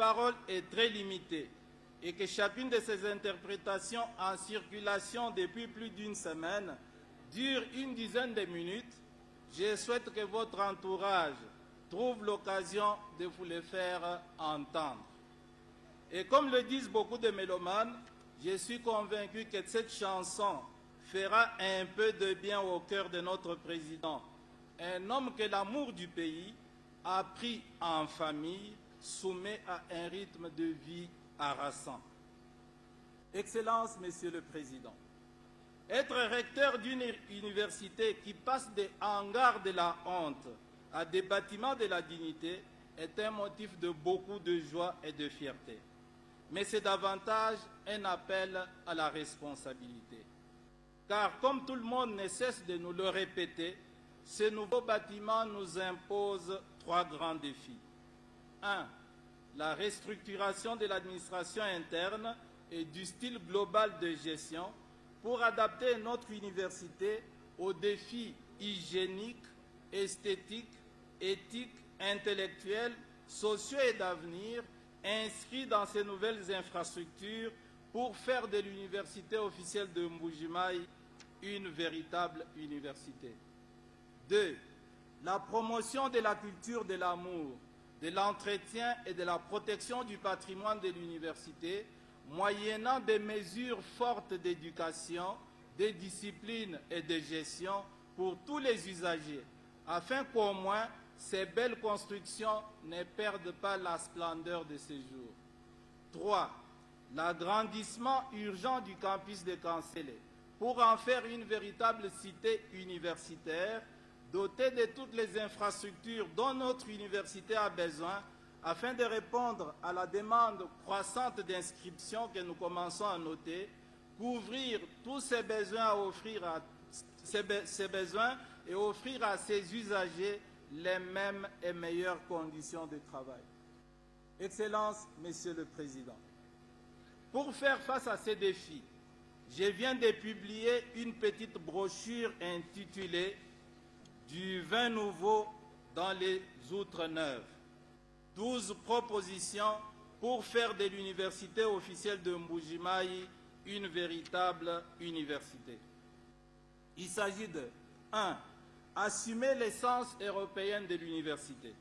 parole est très limitée et que chacune de ces interprétations en circulation depuis plus d'une semaine dure une dizaine de minutes, je souhaite que votre entourage trouve l'occasion de vous les faire entendre. Et comme le disent beaucoup de mélomanes, je suis convaincu que cette chanson fera un peu de bien au cœur de notre président, un homme que l'amour du pays a pris en famille, soumet à un rythme de vie harassant. Excellence, Monsieur le Président, être recteur d'une université qui passe des hangars de la honte à des bâtiments de la dignité est un motif de beaucoup de joie et de fierté. Mais c'est davantage un appel à la responsabilité. Car comme tout le monde ne cesse de nous le répéter, ce nouveau bâtiment nous impose 3 grands défis. 1. La restructuration de l'administration interne et du style global de gestion pour adapter notre université aux défis hygiéniques, esthétiques, éthiques, intellectuels, sociaux et d'avenir inscrits dans ces nouvelles infrastructures pour faire de l'université officielle de Mbuji-Mayi une véritable université. 2. La promotion de la culture de l'amour, de l'entretien et de la protection du patrimoine de l'université, moyennant des mesures fortes d'éducation, de discipline et de gestion pour tous les usagers, afin qu'au moins ces belles constructions ne perdent pas la splendeur de ces jours. 3. L'agrandissement urgent du campus de Kansele pour en faire une véritable cité universitaire dotée de toutes les infrastructures dont notre université a besoin afin de répondre à la demande croissante d'inscription que nous commençons à noter, couvrir tous ces besoins, et offrir à ces usagers les mêmes et meilleures conditions de travail. Excellence, Monsieur le Président, pour faire face à ces défis, je viens de publier une petite brochure intitulée « Du vin nouveau dans les Outre-Neuves ». 12 propositions pour faire de l'université officielle de Mbuji-Mayi une véritable université. Il s'agit de 1. Assumer l'essence européenne de l'université.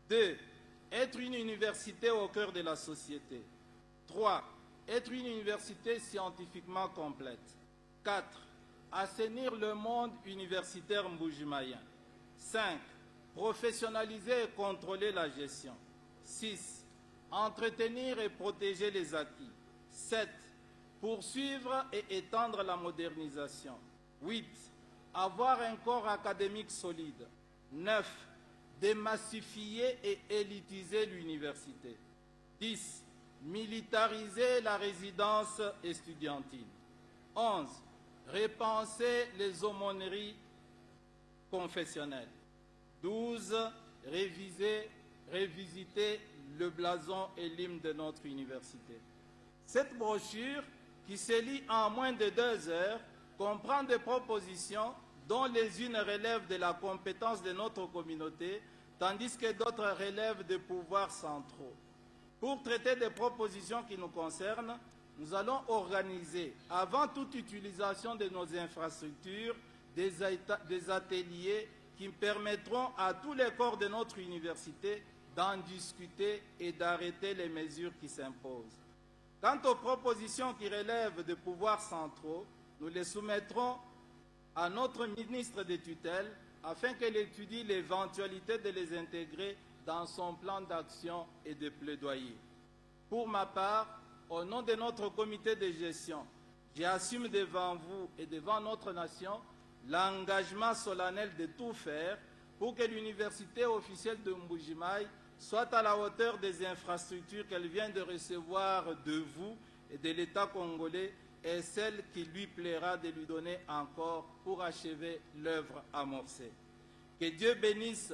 2. Être une université au cœur de la société. 3. Être une université scientifiquement complète. 4. Assainir le monde universitaire mbujimayen. 5. Professionnaliser et contrôler la gestion. 6. Entretenir et protéger les acquis. 7. Poursuivre et étendre la modernisation. 8. Avoir un corps académique solide. 9. Démassifier et élitiser l'université. 10. Militariser la résidence estudiantine. 11. Repenser les aumôneries confessionnelles. 12. Révisiter le blason et l'hymne de notre université. Cette brochure, qui se lit en moins de 2 heures, comprend des propositions dont les unes relèvent de la compétence de notre communauté, tandis que d'autres relèvent des pouvoirs centraux. Pour traiter des propositions qui nous concernent, nous allons organiser, avant toute utilisation de nos infrastructures, des ateliers qui permettront à tous les corps de notre université d'en discuter et d'arrêter les mesures qui s'imposent. Quant aux propositions qui relèvent des pouvoirs centraux, nous les soumettrons à notre ministre de tutelle afin qu'elle étudie l'éventualité de les intégrer dans son plan d'action et de plaidoyer. Pour ma part, au nom de notre comité de gestion, j'assume devant vous et devant notre nation l'engagement solennel de tout faire pour que l'université officielle de Mbuji-Mayi soit à la hauteur des infrastructures qu'elle vient de recevoir de vous et de l'État congolais et celle qui lui plaira de lui donner encore pour achever l'œuvre amorcée. Que Dieu bénisse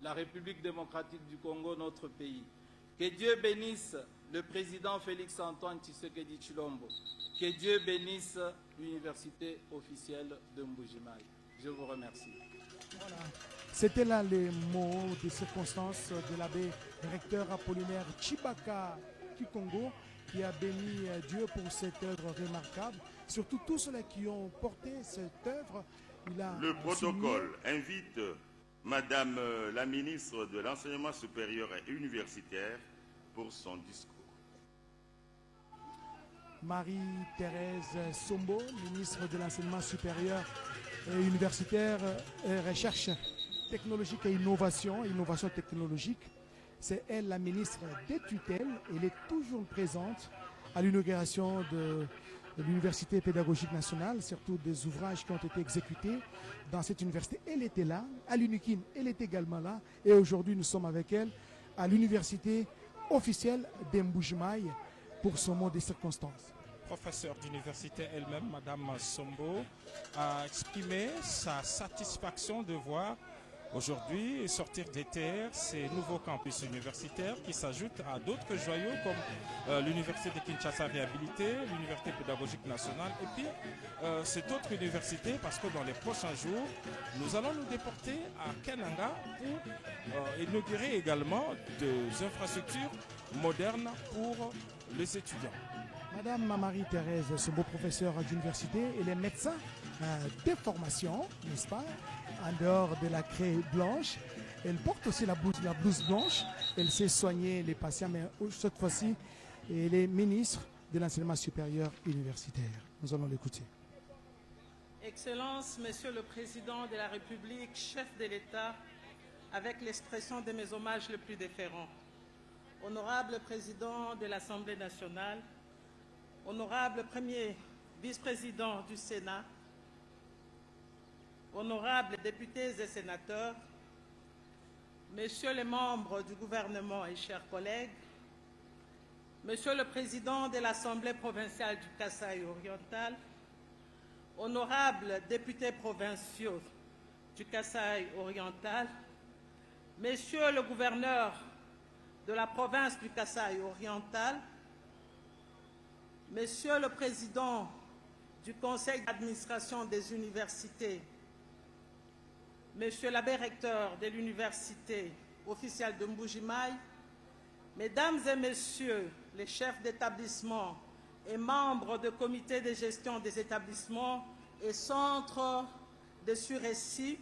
la République démocratique du Congo, notre pays. Que Dieu bénisse le président Félix-Antoine Tshisekedi Tshilombo. Que Dieu bénisse l'université officielle de Mbuji-Mayi. Je vous remercie. Voilà. C'était là les mots de circonstance de l'abbé recteur Apollinaire Chibaka Kikongo, qui a béni Dieu pour cette œuvre remarquable. Surtout tous ceux qui ont porté cette œuvre. Le protocole invite Madame la ministre de l'Enseignement supérieur et universitaire pour son discours. Marie-Thérèse Sombo, ministre de l'Enseignement supérieur et universitaire, recherche technologique et innovation technologique. C'est elle la ministre des tutelles. Elle est toujours présente à l'inauguration de l'Université pédagogique nationale, surtout des ouvrages qui ont été exécutés dans cette université. Elle était là, à l'UNIKIN, elle est également là. Et aujourd'hui, nous sommes avec elle à l'université officielle d'Mbujimai pour son mot des circonstances. Professeure d'université elle-même, Madame Sombo, a exprimé sa satisfaction de voir aujourd'hui sortir des terres ces nouveaux campus universitaires qui s'ajoutent à d'autres joyaux comme l'Université de Kinshasa réhabilitée, l'Université pédagogique nationale et puis cette autre université parce que dans les prochains jours, nous allons nous déporter à Kenanga pour inaugurer également des infrastructures modernes pour les étudiants. Madame Marie-Thérèse Sombo, professeure d'université, elle est médecin de formation, n'est-ce pas? En dehors de la craie blanche, elle porte aussi la blouse blanche. Elle sait soigner les patients, mais cette fois-ci, elle est ministre de l'enseignement supérieur universitaire. Nous allons l'écouter. Excellence, Monsieur le Président de la République, chef de l'État, avec l'expression de mes hommages les plus déférents. Honorable Président de l'Assemblée nationale, honorable Premier vice-président du Sénat, honorables députés et sénateurs, messieurs les membres du gouvernement et chers collègues, monsieur le président de l'Assemblée provinciale du Kasaï oriental, honorables députés provinciaux du Kasaï oriental, messieurs le gouverneur de la province du Kasaï oriental, monsieur le président du conseil d'administration des universités, monsieur l'abbé recteur de l'université officielle de Mbujimai, mesdames et messieurs les chefs d'établissement et membres du comité de gestion des établissements et centres de surrécit,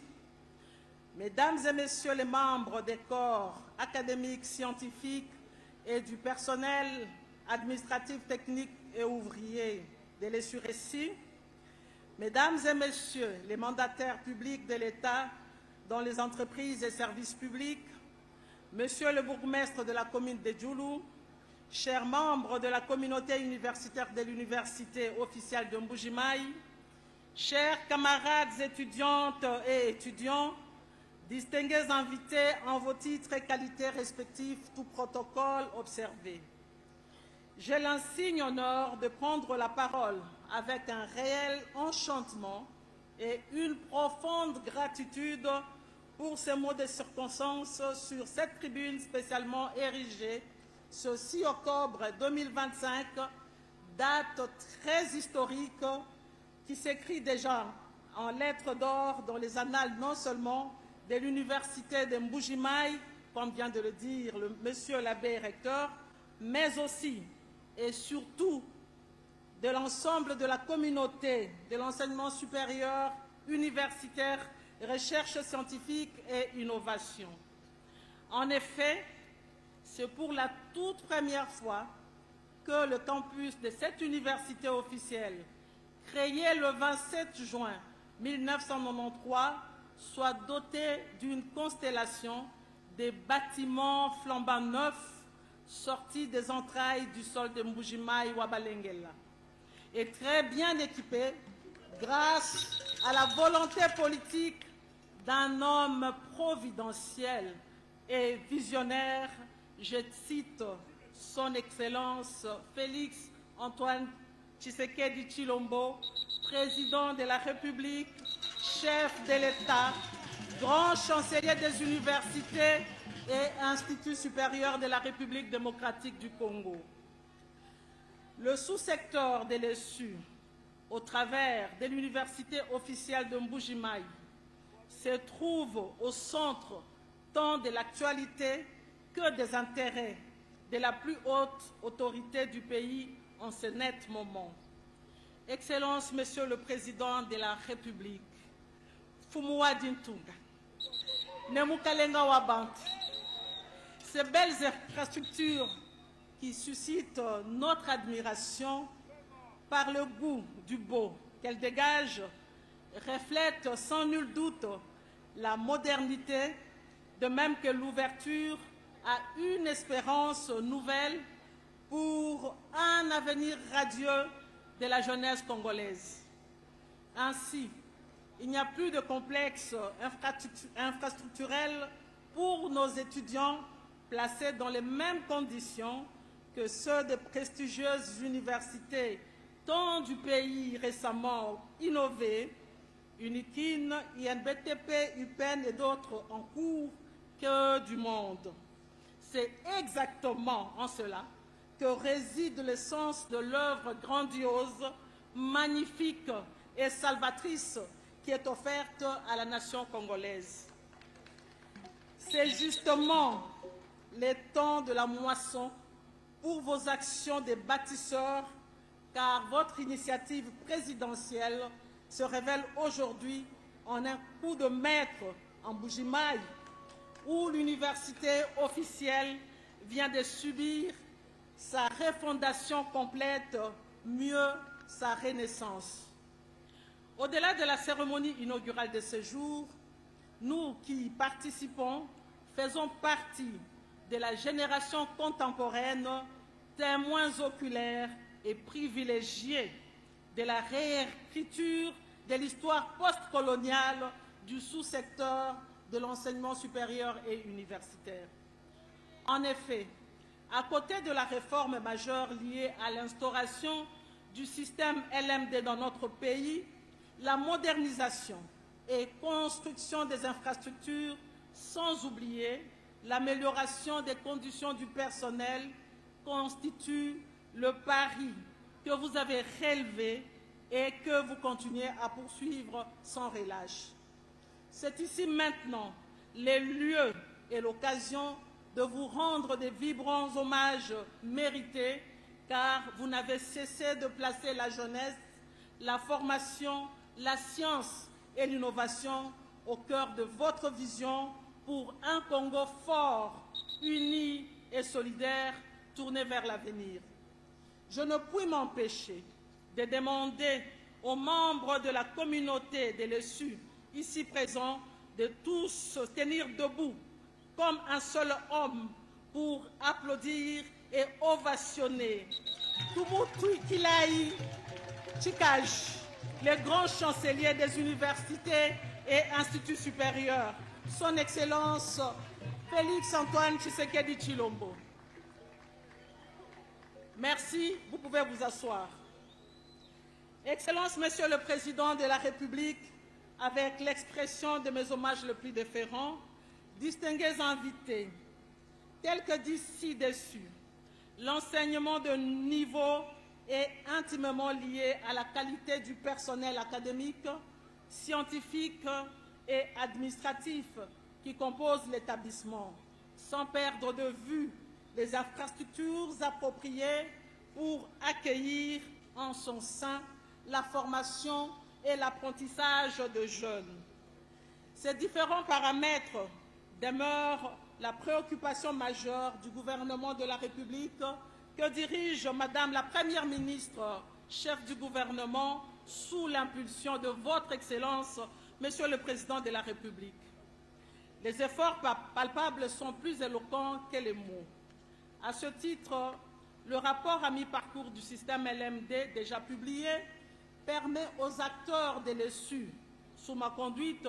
mesdames et messieurs les membres des corps académiques, scientifiques et du personnel administratif, technique et ouvrier de l'ESURECI, mesdames et messieurs les mandataires publics de l'État dans les entreprises et services publics, monsieur le bourgmestre de la commune de Djoulou, chers membres de la communauté universitaire de l'université officielle de Mbujimai, chers camarades étudiantes et étudiants, distingués invités en vos titres et qualités respectifs, tout protocole observé. J'ai l'insigne honneur de prendre la parole avec un réel enchantement et une profonde gratitude pour ces mots de circonstance sur cette tribune spécialement érigée ce 6 octobre 2025, date très historique qui s'écrit déjà en lettres d'or dans les annales non seulement de l'université de Mbujimai, comme vient de le dire monsieur l'abbé recteur, mais aussi et surtout de l'ensemble de la communauté de l'enseignement supérieur, universitaire, recherche scientifique et innovation. En effet, c'est pour la toute première fois que le campus de cette université officielle, créé le 27 juin 1993, soit doté d'une constellation des bâtiments flambant neufs sortis des entrailles du sol de Mbujimai Wabalengela et très bien équipé grâce à la volonté politique d'un homme providentiel et visionnaire, je cite son Excellence Félix Antoine Tshisekedi Tshilombo, président de la République, chef de l'État, grand chancelier des universités et Institut supérieur de la République démocratique du Congo. Le sous-secteur de l'ESU, au travers de l'université officielle de Mbujimai, se trouve au centre tant de l'actualité que des intérêts de la plus haute autorité du pays en ce net moment. Excellence, Monsieur le Président de la République, Fumuwa Dintunga, Nemukalenga Wabanti, ces belles infrastructures qui suscitent notre admiration par le goût du beau qu'elles dégagent reflètent sans nul doute la modernité, de même que l'ouverture à une espérance nouvelle pour un avenir radieux de la jeunesse congolaise. Ainsi, il n'y a plus de complexe infrastructurel pour nos étudiants placés dans les mêmes conditions que ceux des prestigieuses universités tant du pays récemment innové, UNIKIN, INBTP, UPEN et d'autres en cours que du monde. C'est exactement en cela que réside l'essence de l'œuvre grandiose, magnifique et salvatrice qui est offerte à la nation congolaise. C'est justement les temps de la moisson pour vos actions de bâtisseurs, car votre initiative présidentielle se révèle aujourd'hui en un coup de maître en Mbuji-Mayi, où l'université officielle vient de subir sa refondation complète, mieux sa renaissance. Au-delà de la cérémonie inaugurale de ce jour, nous qui y participons faisons partie de la génération contemporaine, témoins oculaires et privilégiés de la réécriture de l'histoire postcoloniale du sous-secteur de l'enseignement supérieur et universitaire. En effet, à côté de la réforme majeure liée à l'instauration du système LMD dans notre pays, la modernisation et construction des infrastructures, sans oublier l'amélioration des conditions du personnel, constituent le pari que vous avez relevé et que vous continuez à poursuivre sans relâche. C'est ici maintenant les lieux et l'occasion de vous rendre des vibrants hommages mérités, car vous n'avez cessé de placer la jeunesse, la formation, la science et l'innovation au cœur de votre vision pour un Congo fort, uni et solidaire, tourné vers l'avenir. Je ne puis m'empêcher de demander aux membres de la communauté des Lessus ici présents de tous se tenir debout comme un seul homme pour applaudir et ovationner Tumutu Kilai Chikaj, le grand chancelier des universités et instituts supérieurs, son Excellence Félix Antoine Tshisekedi Tshilombo. Merci, vous pouvez vous asseoir. Excellence, Monsieur le Président de la République, avec l'expression de mes hommages les plus déférents, distingués invités, tels que dit ci-dessus, l'enseignement de niveau est intimement lié à la qualité du personnel académique, scientifique et administratif qui compose l'établissement, sans perdre de vue les infrastructures appropriées pour accueillir en son sein la formation et l'apprentissage de jeunes. Ces différents paramètres demeurent la préoccupation majeure du gouvernement de la République que dirige Madame la Première ministre, chef du gouvernement, sous l'impulsion de votre Excellence, Monsieur le Président de la République. Les efforts palpables sont plus éloquents que les mots. À ce titre, le rapport à mi-parcours du système LMD, déjà publié, permet aux acteurs de l'ESU, sous ma conduite,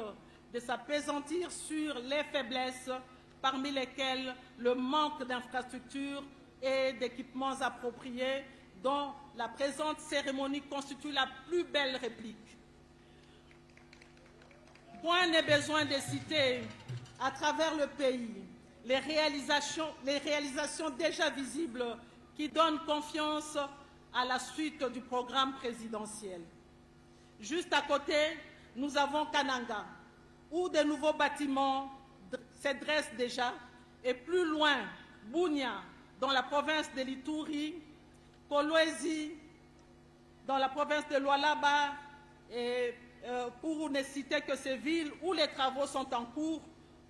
de s'appesantir sur les faiblesses, parmi lesquelles le manque d'infrastructures et d'équipements appropriés, dont la présente cérémonie constitue la plus belle réplique. Point n'est besoin de citer à travers le pays les réalisations déjà visibles qui donnent confiance à la suite du programme présidentiel. Juste à côté, nous avons Kananga, où de nouveaux bâtiments se dressent déjà, et plus loin, Bunia, dans la province de l'Ituri, Kolwezi, dans la province de Lualaba, et pour ne citer que ces villes où les travaux sont en cours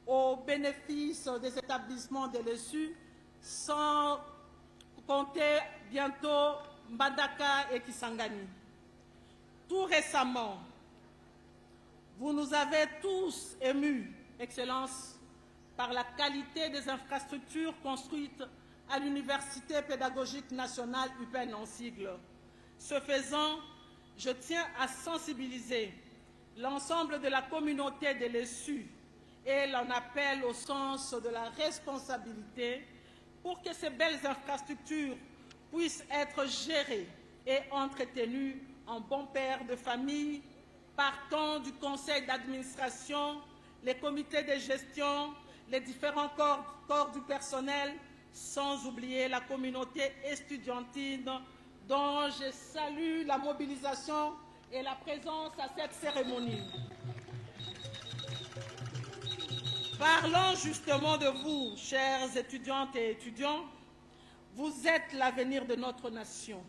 au bénéfice des établissements de l'ESU, sans compter bientôt Mbandaka et Kisangani. Tout récemment, vous nous avez tous émus, Excellence, par la qualité des infrastructures construites à l'Université pédagogique nationale UPN en sigle. Ce faisant, je tiens à sensibiliser l'ensemble de la communauté de l'ESU et l'en appelle au sens de la responsabilité pour que ces belles infrastructures puissent être gérées et entretenues en bon père de famille, partant du conseil d'administration, les comités de gestion, les différents corps du personnel, sans oublier la communauté estudiantine dont je salue la mobilisation et la présence à cette cérémonie. Parlons justement de vous, chères étudiantes et étudiants. Vous êtes l'avenir de notre nation.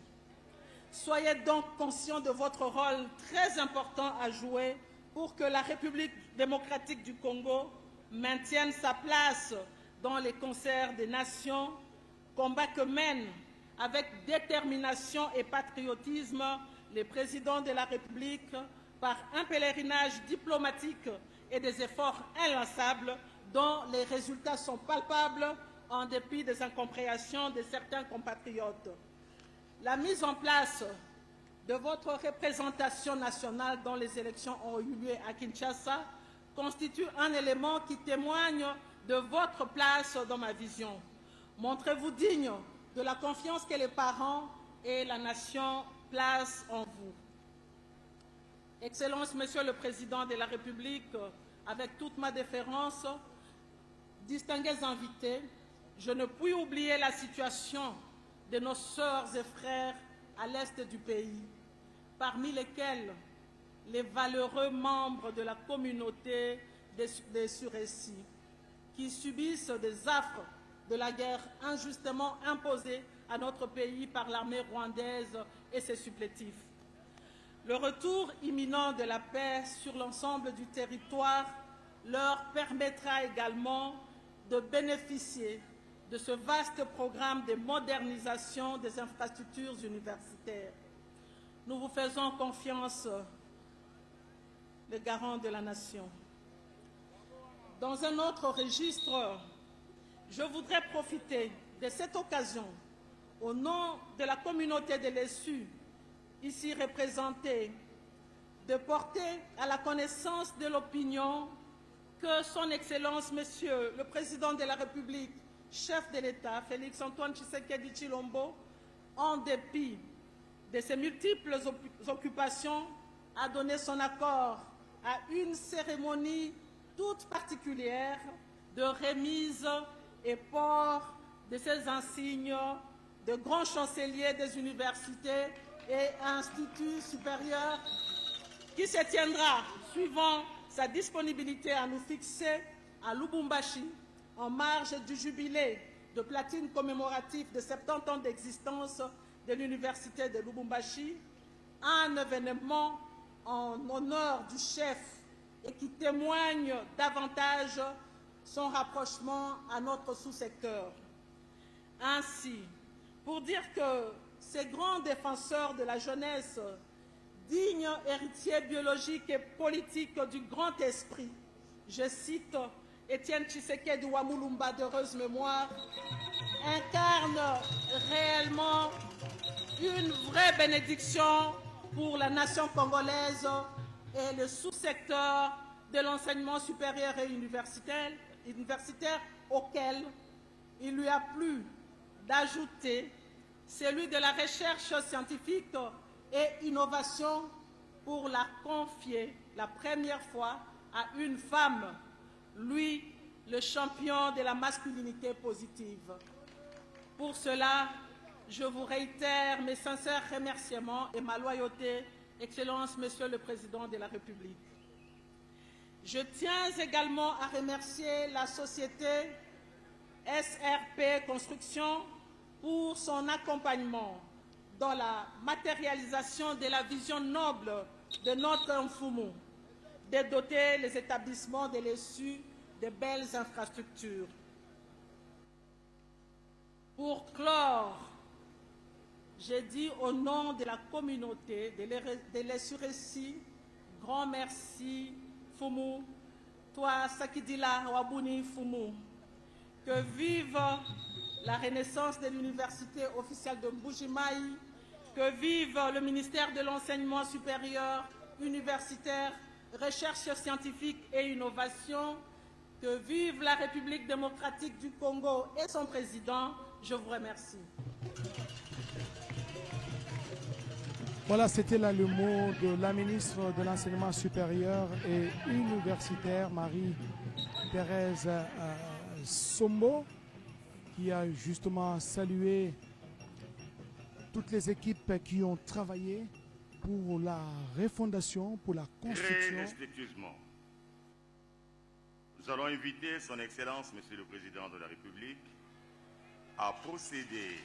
Soyez donc conscients de votre rôle très important à jouer pour que la République démocratique du Congo maintienne sa place dans les concerts des nations, combat que mènent avec détermination et patriotisme les présidents de la République par un pèlerinage diplomatique et des efforts inlassables dont les résultats sont palpables en dépit des incompréhensions de certains compatriotes. La mise en place de votre représentation nationale dont les élections ont eu lieu à Kinshasa constitue un élément qui témoigne de votre place dans ma vision. Montrez-vous digne de la confiance que les parents et la nation placent en vous. Excellence, Monsieur le Président de la République, avec toute ma déférence, distingués invités, je ne puis oublier la situation de nos sœurs et frères à l'est du pays, parmi lesquels les valeureux membres de la communauté des Suressi, qui subissent des affres de la guerre injustement imposée à notre pays par l'armée rwandaise et ses supplétifs. Le retour imminent de la paix sur l'ensemble du territoire leur permettra également de bénéficier de ce vaste programme de modernisation des infrastructures universitaires. Nous vous faisons confiance, les garants de la nation. Dans un autre registre, je voudrais profiter de cette occasion, au nom de la communauté de l'ESU, ici représentée, de porter à la connaissance de l'opinion que son Excellence, Monsieur le Président de la République, chef de l'État, Félix-Antoine Tshisekedi Tshilombo, en dépit de ses multiples occupations, a donné son accord à une cérémonie toute particulière de remise et port de ces insignes de grands chanceliers des universités et instituts supérieurs qui se tiendra suivant sa disponibilité à nous fixer à Lubumbashi en marge du jubilé de platine commémoratif de 70 ans d'existence de l'université de Lubumbashi, un événement en honneur du chef et qui témoigne davantage son rapprochement à notre sous-secteur. Ainsi, pour dire que ces grands défenseurs de la jeunesse, dignes héritiers biologiques et politiques du grand esprit, je cite Étienne Tshisekedi Wamulumba d'heureuse mémoire, incarnent réellement une vraie bénédiction pour la nation congolaise et le sous-secteur de l'enseignement supérieur et universitaire auquel il lui a plu d'ajouter celui de la recherche scientifique et innovation pour la confier la première fois à une femme, lui, le champion de la masculinité positive. Pour cela, je vous réitère mes sincères remerciements et ma loyauté, Excellence, Monsieur le Président de la République. Je tiens également à remercier la société SRP Construction pour son accompagnement dans la matérialisation de la vision noble de notre Mfumu, de doter les établissements de l'ESU de belles infrastructures. Pour clore, je dis au nom de la communauté de l'ESU-Réci, grand merci, Fumu, toi Sakidila Wabuni Fumu, que vive la renaissance de l'université officielle de Mbuji-Mayi, que vive le ministère de l'Enseignement supérieur, universitaire, recherche scientifique et innovation, que vive la République démocratique du Congo et son président. Je vous remercie. Voilà, c'était là le mot de la ministre de l'Enseignement supérieur et universitaire, Marie-Thérèse Sombo, qui a justement salué toutes les équipes qui ont travaillé pour la refondation, pour la construction. Très respectueusement, nous allons inviter son Excellence, Monsieur le Président de la République, à procéder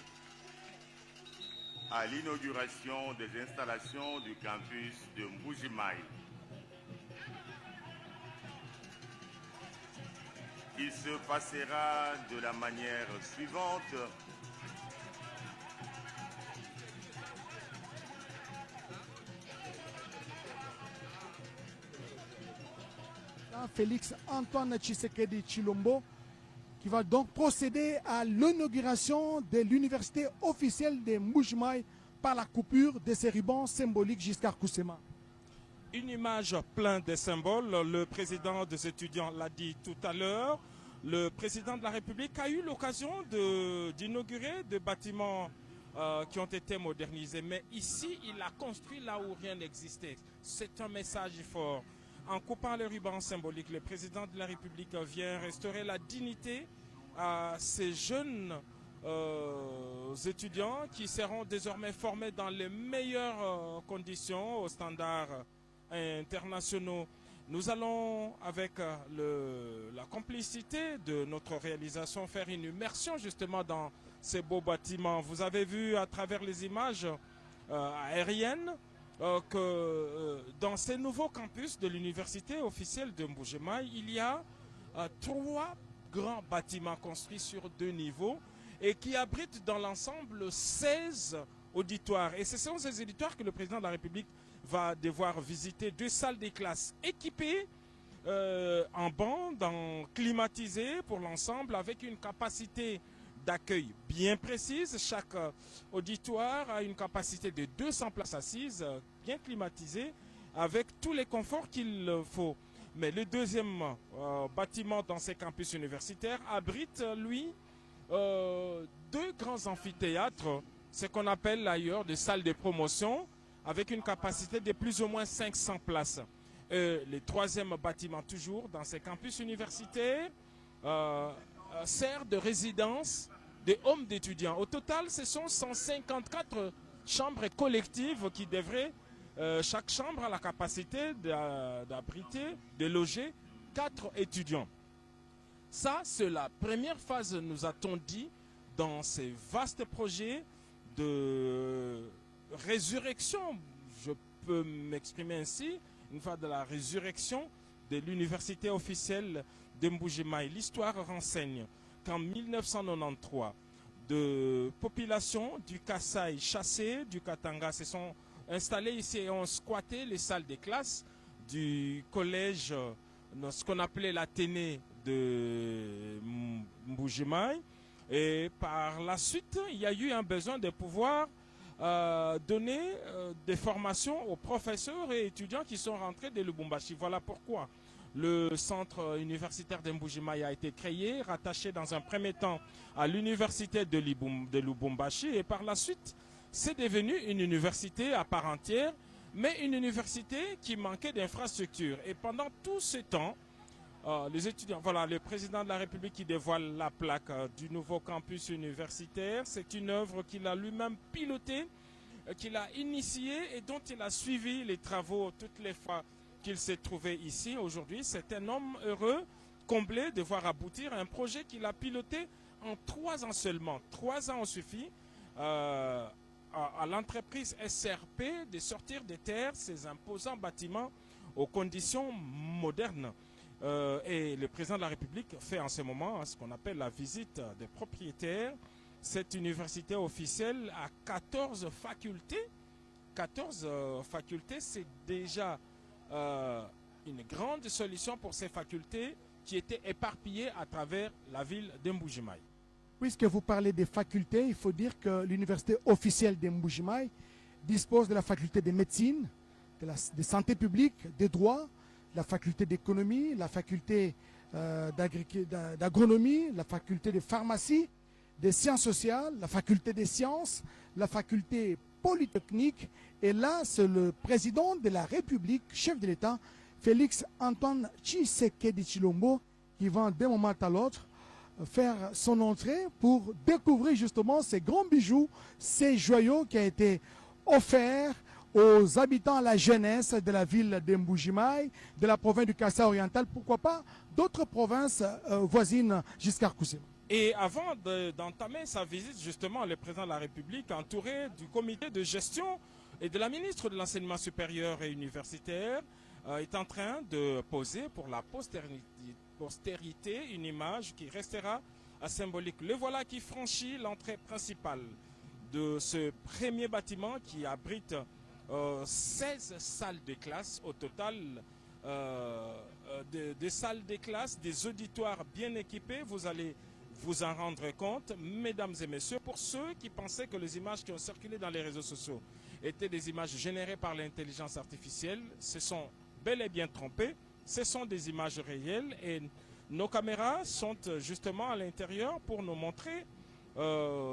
à l'inauguration des installations du campus de Mbuji-Mayi. Il se passera de la manière suivante. Félix Antoine Tshisekedi Tshilombo, qui va donc procéder à l'inauguration de l'université officielle de Mbuji-Mayi par la coupure de ces rubans symboliques jusqu'à Kousema. Une image pleine de symboles. Le président des étudiants l'a dit tout à l'heure. Le président de la République a eu l'occasion d'inaugurer des bâtiments qui ont été modernisés. Mais ici, il a construit là où rien n'existait. C'est un message fort. En coupant les rubans symboliques, le président de la République vient restaurer la dignité à ces jeunes étudiants qui seront désormais formés dans les meilleures conditions aux standards internationaux. Nous allons, avec la complicité de notre réalisation, faire une immersion justement dans ces beaux bâtiments. Vous avez vu à travers les images aériennes que dans ces nouveaux campus de l'université officielle de Mbuji-Mayi, il y a 3 grands bâtiments construits sur 2 niveaux et qui abritent dans l'ensemble 16 auditoires. Et ce sont ces auditoires que le président de la République va devoir visiter. 2 salles de classe équipées en bancs, climatisées pour l'ensemble, avec une capacité d'accueil bien précise. Chaque auditoire a une capacité de 200 places assises, bien climatisées, avec tous les conforts qu'il faut. Mais le deuxième bâtiment dans ces campus universitaires abrite, lui, 2 grands amphithéâtres, ce qu'on appelle ailleurs des salles de promotion, avec une capacité de plus ou moins 500 places. Le troisième bâtiment, toujours dans ces campus universitaires, sert de résidence des hommes d'étudiants. Au total, ce sont 154 chambres collectives qui devraient, chaque chambre a la capacité d'abriter, de loger 4 étudiants. Ça, c'est la première phase, nous a-t-on dit, dans ces vastes projets de résurrection, je peux m'exprimer ainsi, une fois de la résurrection de l'université officielle de Mbuji-Mayi. L'histoire renseigne qu'en 1993, de populations du Kasaï chassées du Katanga se sont installées ici et ont squatté les salles de classe du collège, ce qu'on appelait l'Athénée de Mbuji-Mayi. Et par la suite, il y a eu un besoin de pouvoir donner des formations aux professeurs et étudiants qui sont rentrés de Lubumbashi. Voilà pourquoi le centre universitaire de Mbuji-Mayi a été créé, rattaché dans un premier temps à l'université de Lubumbashi, et par la suite, c'est devenu une université à part entière, mais une université qui manquait d'infrastructures. Et pendant tout ce temps, les étudiants, voilà, le président de la République qui dévoile la plaque du nouveau campus universitaire. C'est une œuvre qu'il a lui-même pilotée, qu'il a initiée et dont il a suivi les travaux toutes les fois qu'il s'est trouvé ici aujourd'hui. C'est un homme heureux, comblé de voir aboutir un projet qu'il a piloté en 3 ans seulement. 3 ans ont suffi à l'entreprise SRP de sortir des terres ces imposants bâtiments aux conditions modernes. Et le président de la République fait en ce moment ce qu'on appelle la visite des propriétaires. Cette université officielle a 14 facultés. 14 facultés, c'est déjà une grande solution pour ces facultés qui étaient éparpillées à travers la ville de Mbuji-Mayi. Puisque vous parlez des facultés, il faut dire que l'université officielle de Mbuji-Mayi dispose de la faculté de médecine, de santé publique, des droits, la faculté d'économie, la faculté d'agronomie, la faculté de pharmacie, des sciences sociales, la faculté des sciences, la faculté polytechnique. Et là, c'est le président de la République, chef de l'État, Félix Antoine Tshisekedi Tshilombo, qui va d'un moment à l'autre faire son entrée pour découvrir justement ces grands bijoux, ces joyaux qui ont été offerts aux habitants, à la jeunesse de la ville de Mbuji-Mayi, de la province du Kassai oriental, pourquoi pas d'autres provinces voisines jusqu'à Kousséma. Et avant d'entamer sa visite, justement, le président de la République, entouré du comité de gestion et de la ministre de l'Enseignement supérieur et universitaire, est en train de poser pour la postérité une image qui restera symbolique. Le voilà qui franchit l'entrée principale de ce premier bâtiment qui abrite 16 salles de classe au total, des salles de classe, des auditoires bien équipés. Vous allez vous en rendre compte, mesdames et messieurs, pour ceux qui pensaient que les images qui ont circulé dans les réseaux sociaux étaient des images générées par l'intelligence artificielle, se sont bel et bien trompés. Ce sont des images réelles et nos caméras sont justement à l'intérieur pour nous montrer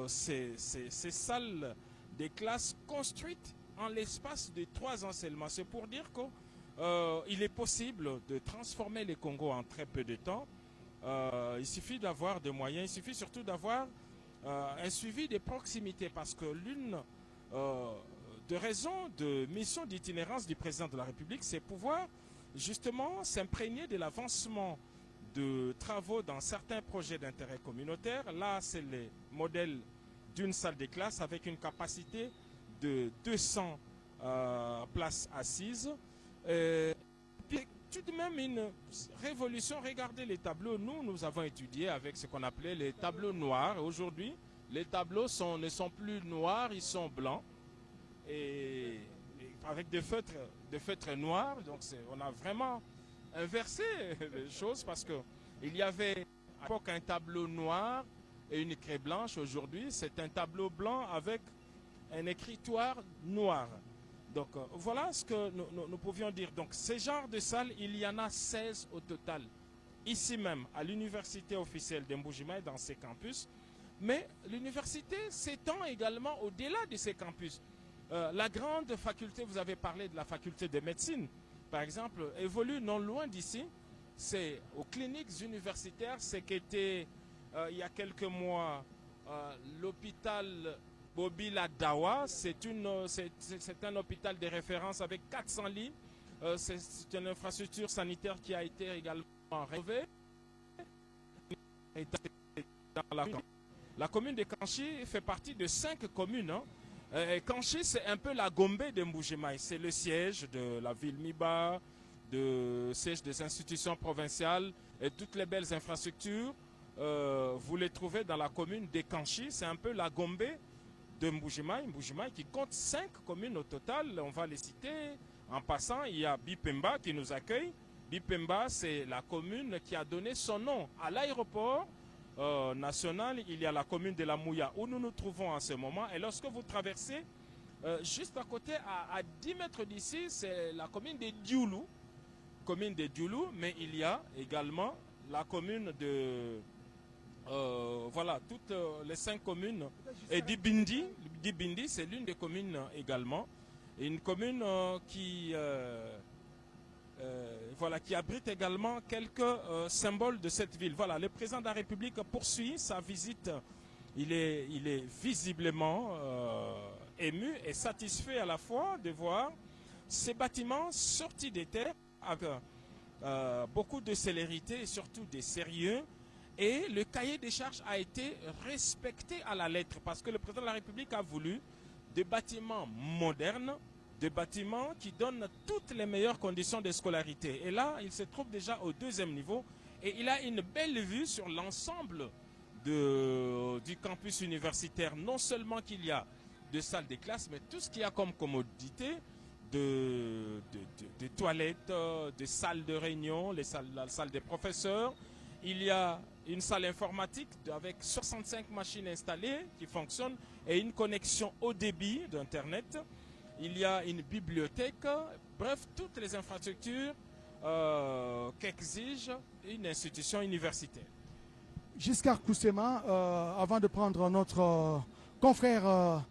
ces salles de classe construites en l'espace de 3 ans seulement. C'est pour dire qu'il est possible de transformer les Congos en très peu de temps. Il suffit d'avoir des moyens, il suffit surtout d'avoir un suivi des proximités, parce que l'une des raisons de mission d'itinérance du président de la République, c'est pouvoir justement s'imprégner de l'avancement de travaux dans certains projets d'intérêt communautaire. Là, c'est le modèle d'une salle de classe avec une capacité de 200 places assises. Puis, tout de même une révolution. Regardez les tableaux. Nous avons étudié avec ce qu'on appelait les tableaux noirs. Aujourd'hui, les tableaux ne sont plus noirs, ils sont blancs. Et avec des feutres noirs. Donc on a vraiment inversé les choses, parce qu'il y avait à l'époque un tableau noir et une craie blanche. Aujourd'hui, c'est un tableau blanc avec un écritoire noir. Donc voilà ce que nous pouvions dire. Donc ces genres de salles, il y en a 16 au total, ici même à l'université officielle de Mbuji-Mayi, dans ces campus. Mais l'université s'étend également au-delà de ces campus. La grande faculté, vous avez parlé de la faculté de médecine, par exemple, évolue non loin d'ici. C'est aux cliniques universitaires, c'est qu'était il y a quelques mois l'hôpital Bobila Dawa. C'est un hôpital de référence avec 400 lits. C'est une infrastructure sanitaire qui a été également rénovée. La commune de Kanchi fait partie de 5 communes. Kanchi, c'est un peu la Gombe de Mbuji-Mayi. C'est le siège de la ville Miba, le siège des institutions provinciales et toutes les belles infrastructures. Vous les trouvez dans la commune de Kanchi. C'est un peu la Gombe de Mbuji-Mayi. Mbuji-Mayi qui compte 5 communes au total. On va les citer. En passant, il y a Bipemba qui nous accueille. Bipemba, c'est la commune qui a donné son nom à l'aéroport national. Il y a la commune de la Mouya où nous nous trouvons en ce moment. Et lorsque vous traversez, juste à côté, à 10 mètres d'ici, c'est la commune de Dioulou. Mais il y a également la commune de... voilà, toutes les 5 communes. Et Dibindi, c'est l'une des communes également. Et une commune qui abrite également quelques symboles de cette ville. Voilà, le président de la République poursuit sa visite. Il est visiblement ému et satisfait à la fois de voir ces bâtiments sortis des terres avec beaucoup de célérité et surtout de sérieux. Et le cahier des charges a été respecté à la lettre parce que le président de la République a voulu des bâtiments modernes, des bâtiments qui donnent toutes les meilleures conditions de scolarité. Et là, il se trouve déjà au 2e niveau et il a une belle vue sur l'ensemble du campus universitaire. Non seulement qu'il y a de salles de classe, mais tout ce qu'il y a comme commodité, de toilettes, de salles de réunion, la salle des professeurs. Il y a une salle informatique avec 65 machines installées qui fonctionnent et une connexion haut débit d'Internet. Il y a une bibliothèque, bref, toutes les infrastructures qu'exige une institution universitaire. Giscard Koussema, avant de prendre notre confrère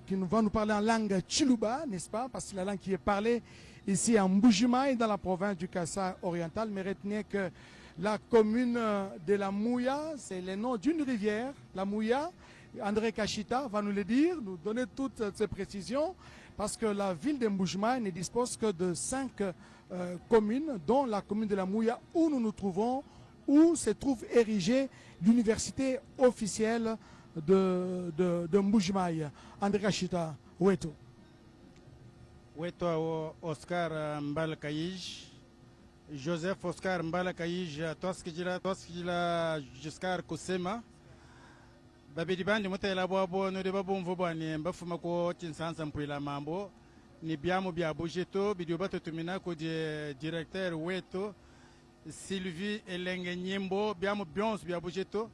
qui va nous parler en langue Chiluba, n'est-ce pas? Parce que la langue qui est parlée ici en Mbujimaï, dans la province du Kassai oriental, mais retenez que la commune de la Mouya, c'est le nom d'une rivière, la Mouya. André Kachita va nous le dire, nous donner toutes ces précisions, parce que la ville de Mbujimaï ne dispose que de 5 communes, dont la commune de la Mouya, où nous nous trouvons, où se trouve érigée l'université officielle de Mbujimaï. André Kachita, où est-on? Weto Oscar Mbalakaïj, Joseph Oscar Mbalakaïj, Toskijila Giscard Koussema. Babidi bandi mutela bwabo no de babumvu bwani mbafuma ko tinsansa mpwila mambo ni biamu bia bujeto bidio bato tumina ko de directeur Weto Sylvie Elenge Nyimbo biamu bions bia bujeto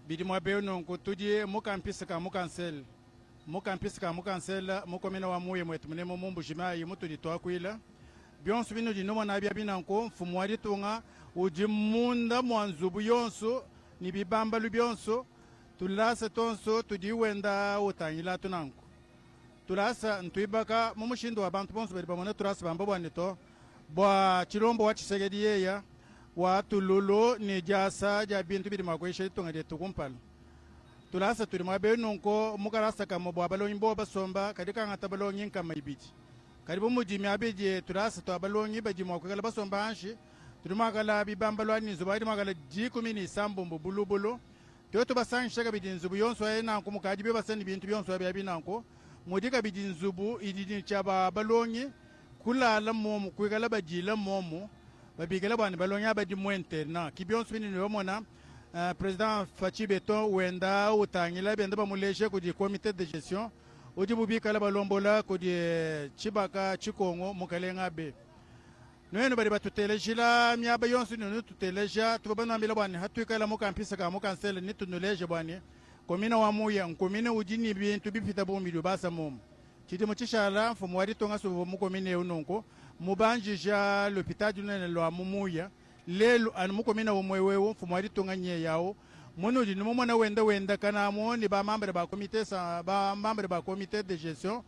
bidi mwabe no ko tudie mo campus ka mo cancel mo campus ka mo cancel mo komena wa muye mwetu munemo mumbu jimayi mutu di to akwila bions bino di no na bia binanko mfumwari tunga uji munda mwanzubu yonso ni bibamba lubionso tulasa tonso tudiwenda utanyila tunanku tulasa ntuibaka mumushindo abantu bonso bali bamona tulasa bamba bwanito bwa chilombo wa chisegedi yeya wa tululo ni jasa ja bintu bidi makweshe tunga de tukumpala tulasa tuli mwabe nonko mukarasa kama bwa balonyi bo basomba kadika ngata balonyi kama ibiti karibu mujimi abeje tulasa to balonyi baji mwakwela basomba anshi tulimakala bibamba lwani zubadi makala jikumi ni sambo mbulubulo Toto basangi shaka bidinzubu yonso ya nanko mukaji beba sani bintu yonso ya binanko mudika bidinzubu idini chaba balonyi kula ala momu kuigala bajila momu babigala bani balonyi abadi mwente na kibionso bini niwamona President Fachi Beton wenda utangila benda bamuleshe kudi comité de gestion udi bubikala balombola kudi Chibaka Chikongo mukalenga be Nous bari batutelejila miaba yonsu nous tuteleja tubana mbila bwani hatuikala mu campus ka mu cancel ni tunuleje bwani komina wa muya komina ujini bintu bifita bombi basa mum kidi mu chishala mfumu wari tonga so mu komine unonko mubanjija l'hôpital du nene lo amuya lelo an mu komina wo mwewewo mfumu wari tonga nye yawo mono di no mona wenda kana mo ni ba membre ba comité de gestion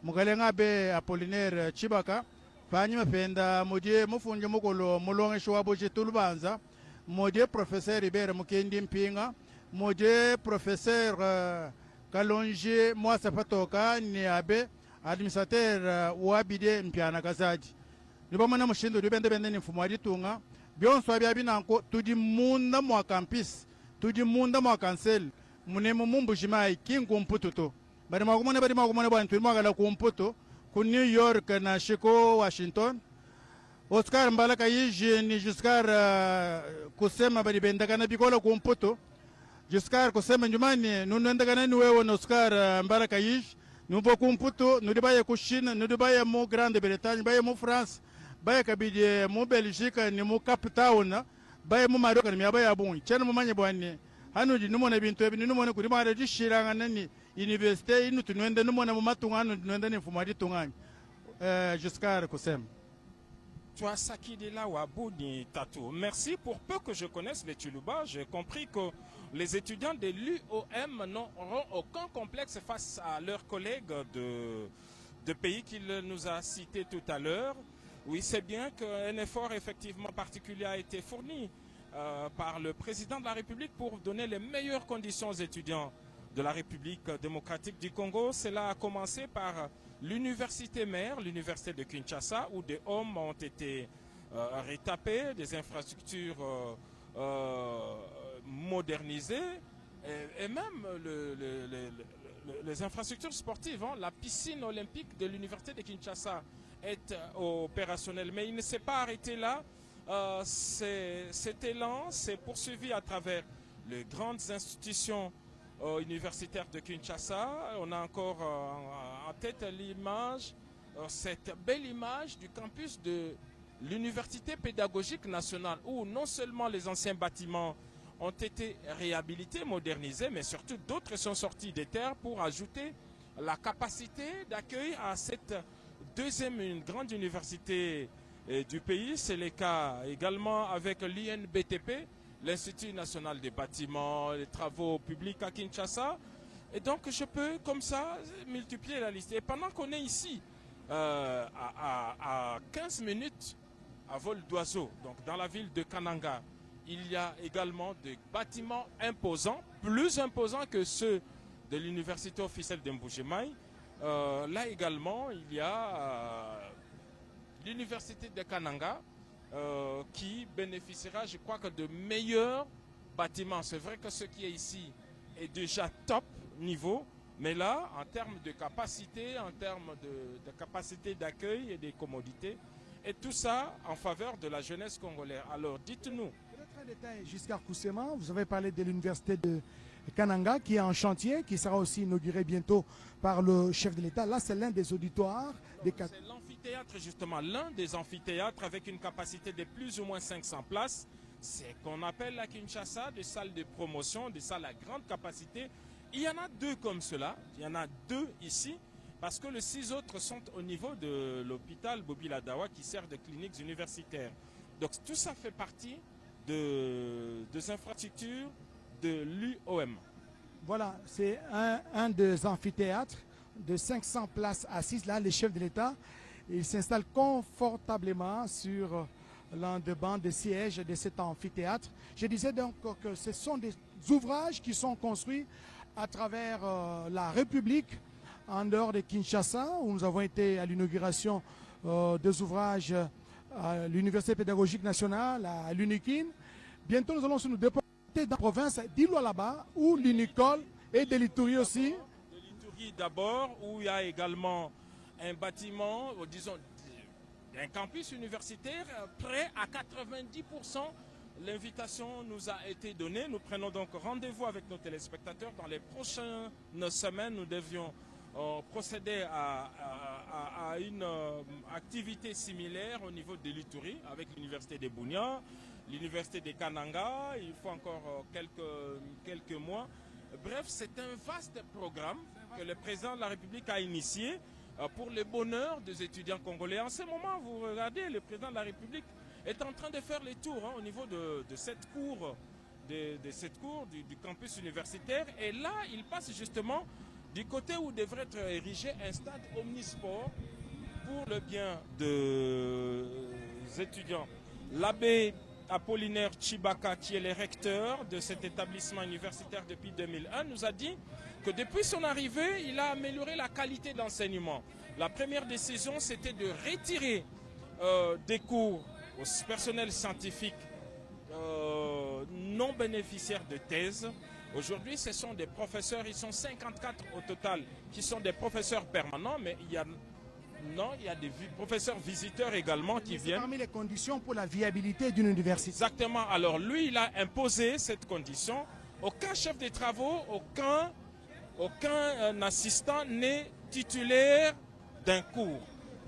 mugalenga be Apollinaire Chibaka Fanyi mapenda modie mufunje mukolo mulonge shwabo jetulubanza modie professeur Ibere Mukendi Mpinga modie professeur Kalonje Mwasa Patoka ni abe administrateur wabide Mpiana Kazaji nibamana mushindo bende ni mfumo alitunga byonso abya binanko tudi munda mwa campus tudi munda mwa cancel munemo Mbujimayi kinkumpututo bari makumone bwa ntuli mwagala kumputo ku New York na Chicago, Washington. Oscar Mbalakaïj ni Giscard Koussema bali bendagana bikola kumputo. Giscard Koussema njumani nunendagana niwewe na Oscar Mbalakaïj nubo kumputo nudibaye ku Chine nudibaye mu Grande Bretagne baye mu France baye kabidi mu Belgique ni mu Cape Town baye mu Maroc ni abaye abun cyane mu manye bwane hano di numone bintu ebi numone kuri mara dishiranga nani université inu tunwende numone mu matunga hano tunwende ni mfumo ditunganya Giscard Koussema. Saki de la Wabouni Tatou. Merci. Pour peu que je connaisse les Tuluba, j'ai compris que les étudiants de l'UOM n'auront aucun complexe face à leurs collègues de pays qu'il nous a cités tout à l'heure. Oui, c'est bien qu'un effort effectivement particulier a été fourni par le président de la République pour donner les meilleures conditions aux étudiants de la République démocratique du Congo. Cela a commencé par l'université mère, l'université de Kinshasa, où des hommes ont été rétapées, des infrastructures modernisées et même les infrastructures sportives. La piscine olympique de l'université de Kinshasa est opérationnelle, mais il ne s'est pas arrêté là. Cet élan s'est poursuivi à travers les grandes institutions universitaires de Kinshasa. On a encore en tête l'image, cette belle image du campus de l'Université pédagogique nationale, où non seulement les anciens bâtiments ont été réhabilités, modernisés, mais surtout d'autres sont sortis des terres pour ajouter la capacité d'accueil à cette deuxième grande université du pays. C'est le cas également avec l'INBTP, l'Institut national des bâtiments, les travaux publics à Kinshasa. Et donc je peux comme ça multiplier la liste. Et pendant qu'on est ici, à 15 minutes à vol d'oiseau, donc dans la ville de Kananga, il y a également des bâtiments imposants, plus imposants que ceux de l'université officielle de Mbuji-Mayi. Là également, il y a l'université de Kananga qui bénéficiera, je crois, que de meilleurs bâtiments. C'est vrai que ce qui est ici est déjà top niveau, mais là, en termes de capacité, en termes de capacité d'accueil et des commodités, et tout ça en faveur de la jeunesse congolaise. Alors, dites-nous. Peut-être un détail, Giscard Koussema, vous avez parlé de l'université de Kananga qui est en chantier, qui sera aussi inauguré bientôt par le chef de l'État. Là, c'est l'un des auditoires. C'est l'amphithéâtre, justement, l'un des amphithéâtres avec une capacité de plus ou moins 500 places. C'est qu'on appelle à Kinshasa des salles de promotion, des salles à grande capacité. Il y en a deux comme cela, il y en a deux ici, parce que les 6 autres sont au niveau de l'hôpital Bobi Ladawa qui sert de cliniques universitaires. Donc tout ça fait partie des infrastructures de l'UOM. Voilà, c'est un des amphithéâtres de 500 places assises. Là, le chef de l'État, il s'installe confortablement sur l'un des bancs de sièges de cet amphithéâtre. Je disais donc que ce sont des ouvrages qui sont construits à travers la République, en dehors de Kinshasa, où nous avons été à l'inauguration des ouvrages à l'Université pédagogique nationale, à l'UNIKIN. Bientôt, nous allons nous déporter dans la province d'Ilualaba, où l'UNICOL et de l'Ituri aussi. De l'Ituri d'abord, où il y a également un bâtiment, disons, un campus universitaire prêt à 90%. L'invitation nous a été donnée. Nous prenons donc rendez-vous avec nos téléspectateurs. Dans les prochaines semaines, nous devions procéder à une activité similaire au niveau de l'Ituri avec l'université de Bunia, l'université de Kananga. Il faut encore quelques mois. Bref, c'est un vaste programme que le président de la République a initié pour le bonheur des étudiants congolais. En ce moment, vous regardez, le président de la République est en train de faire les tours au niveau de cette cour, du campus universitaire. Et là, il passe justement du côté où devrait être érigé un stade omnisport pour le bien des étudiants. L'abbé Apollinaire Chibaka, qui est le recteur de cet établissement universitaire depuis 2001, nous a dit que depuis son arrivée, il a amélioré la qualité d'enseignement. La première décision, c'était de retirer des cours au personnel scientifique non bénéficiaires de thèse. Aujourd'hui, ce sont des professeurs, ils sont 54 au total, qui sont des professeurs permanents, mais il y a des professeurs visiteurs également qui viennent. Parmi les conditions pour la viabilité d'une université. Exactement. Alors lui, il a imposé cette condition. Aucun chef de travaux, aucun assistant n'est titulaire d'un cours.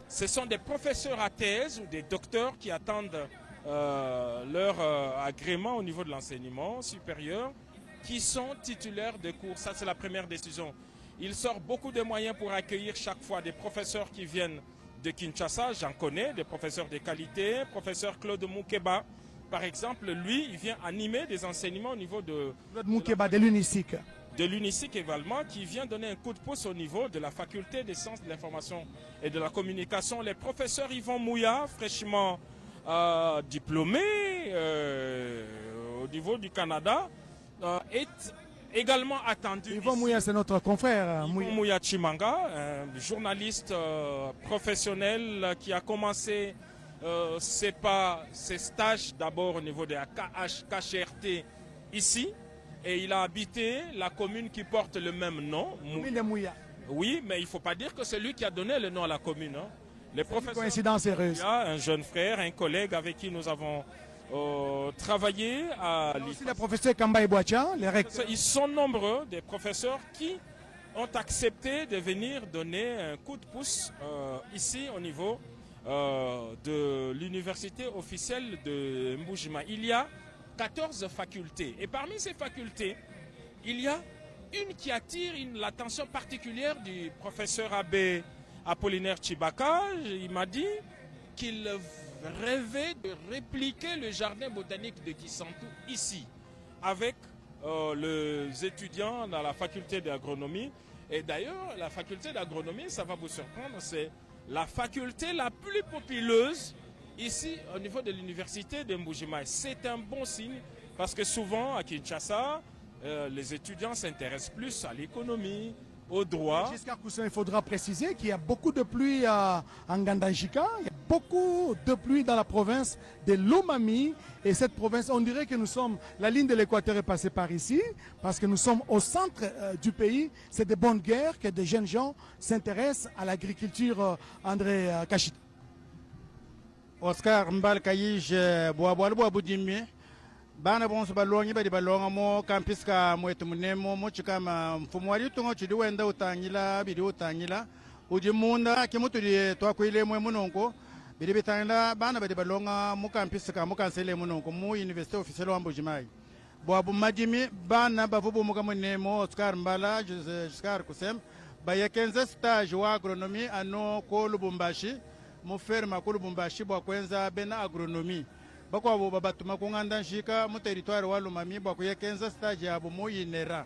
Ce sont des professeurs à thèse ou des docteurs qui attendent leur agrément au niveau de l'enseignement supérieur qui sont titulaires de cours. Ça, c'est la première décision. Il sort beaucoup de moyens pour accueillir chaque fois des professeurs qui viennent de Kinshasa. J'en connais, des professeurs de qualité. Professeur Claude Moukeba, par exemple, lui, il vient animer des enseignements au niveau de... Claude Moukeba de l'UNISIC. De l'UNISIC également, qui vient donner un coup de pouce au niveau de la faculté des sciences de l'information et de la communication. Les professeurs Yvon Mouya, fraîchement diplômé au niveau du Canada, est également attendu. Yvon Mouya, c'est notre confrère. Yvon Mouya Chimanga, un journaliste professionnel qui a commencé ses stages d'abord au niveau de la KHRT ici. Et il a habité la commune qui porte le même nom. Oui, mais il ne faut pas dire que c'est lui qui a donné le nom à la commune. Hein. Les professeurs, coïncidence heureuse. Il y a un jeune frère, un collègue avec qui nous avons travaillé à aussi les professeurs Kamba et Boacha, les recteurs. Ils sont nombreux, des professeurs qui ont accepté de venir donner un coup de pouce ici au niveau de l'université officielle de Mbuji-Mayi. Il y a 14 facultés. Et parmi ces facultés, il y a une qui attire l'attention particulière du professeur Abbé Apollinaire Chibaka. Il m'a dit qu'il rêvait de répliquer le jardin botanique de Kisantu ici, avec les étudiants dans la faculté d'agronomie. Et d'ailleurs, la faculté d'agronomie, ça va vous surprendre, c'est la faculté la plus populeuse ici au niveau de l'université de Mbuji-Mayi. C'est un bon signe parce que souvent à Kinshasa, les étudiants s'intéressent plus à l'économie, au droit. Jusqu'à Koussin, il faudra préciser qu'il y a beaucoup de pluie en Gandanjika, il y a beaucoup de pluie dans la province de Lomami. Et cette province, on dirait que nous sommes, la ligne de l'équateur est passée par ici, parce que nous sommes au centre du pays. C'est de bonnes guerres que des jeunes gens s'intéressent à l'agriculture. André Kachit. Oscar Mbalkayij Boaboalbo Boudimé. Bana bonso balongi badi balonga mo campus ka mwetu munemo mo chikama mfumo wali tungo chidi wenda utangila bidi utangila uji munda kimutu di twakwile mwe munonko bidi bitangila bana badi balonga mo campus ka mo kansele munonko mo université officielle wa Mbuji-Mayi boabu madimi bana bavubu muka munemo Oscar Mbala Oscar Kusem bayekenza stage wa agronomie ano ko Lubumbashi mo ferma ko Lubumbashi bwa kwenza bena agronomie bako abo babatuma kunganda nshika mu territoire wa Lomami bako yekenza stage yabo mu yinera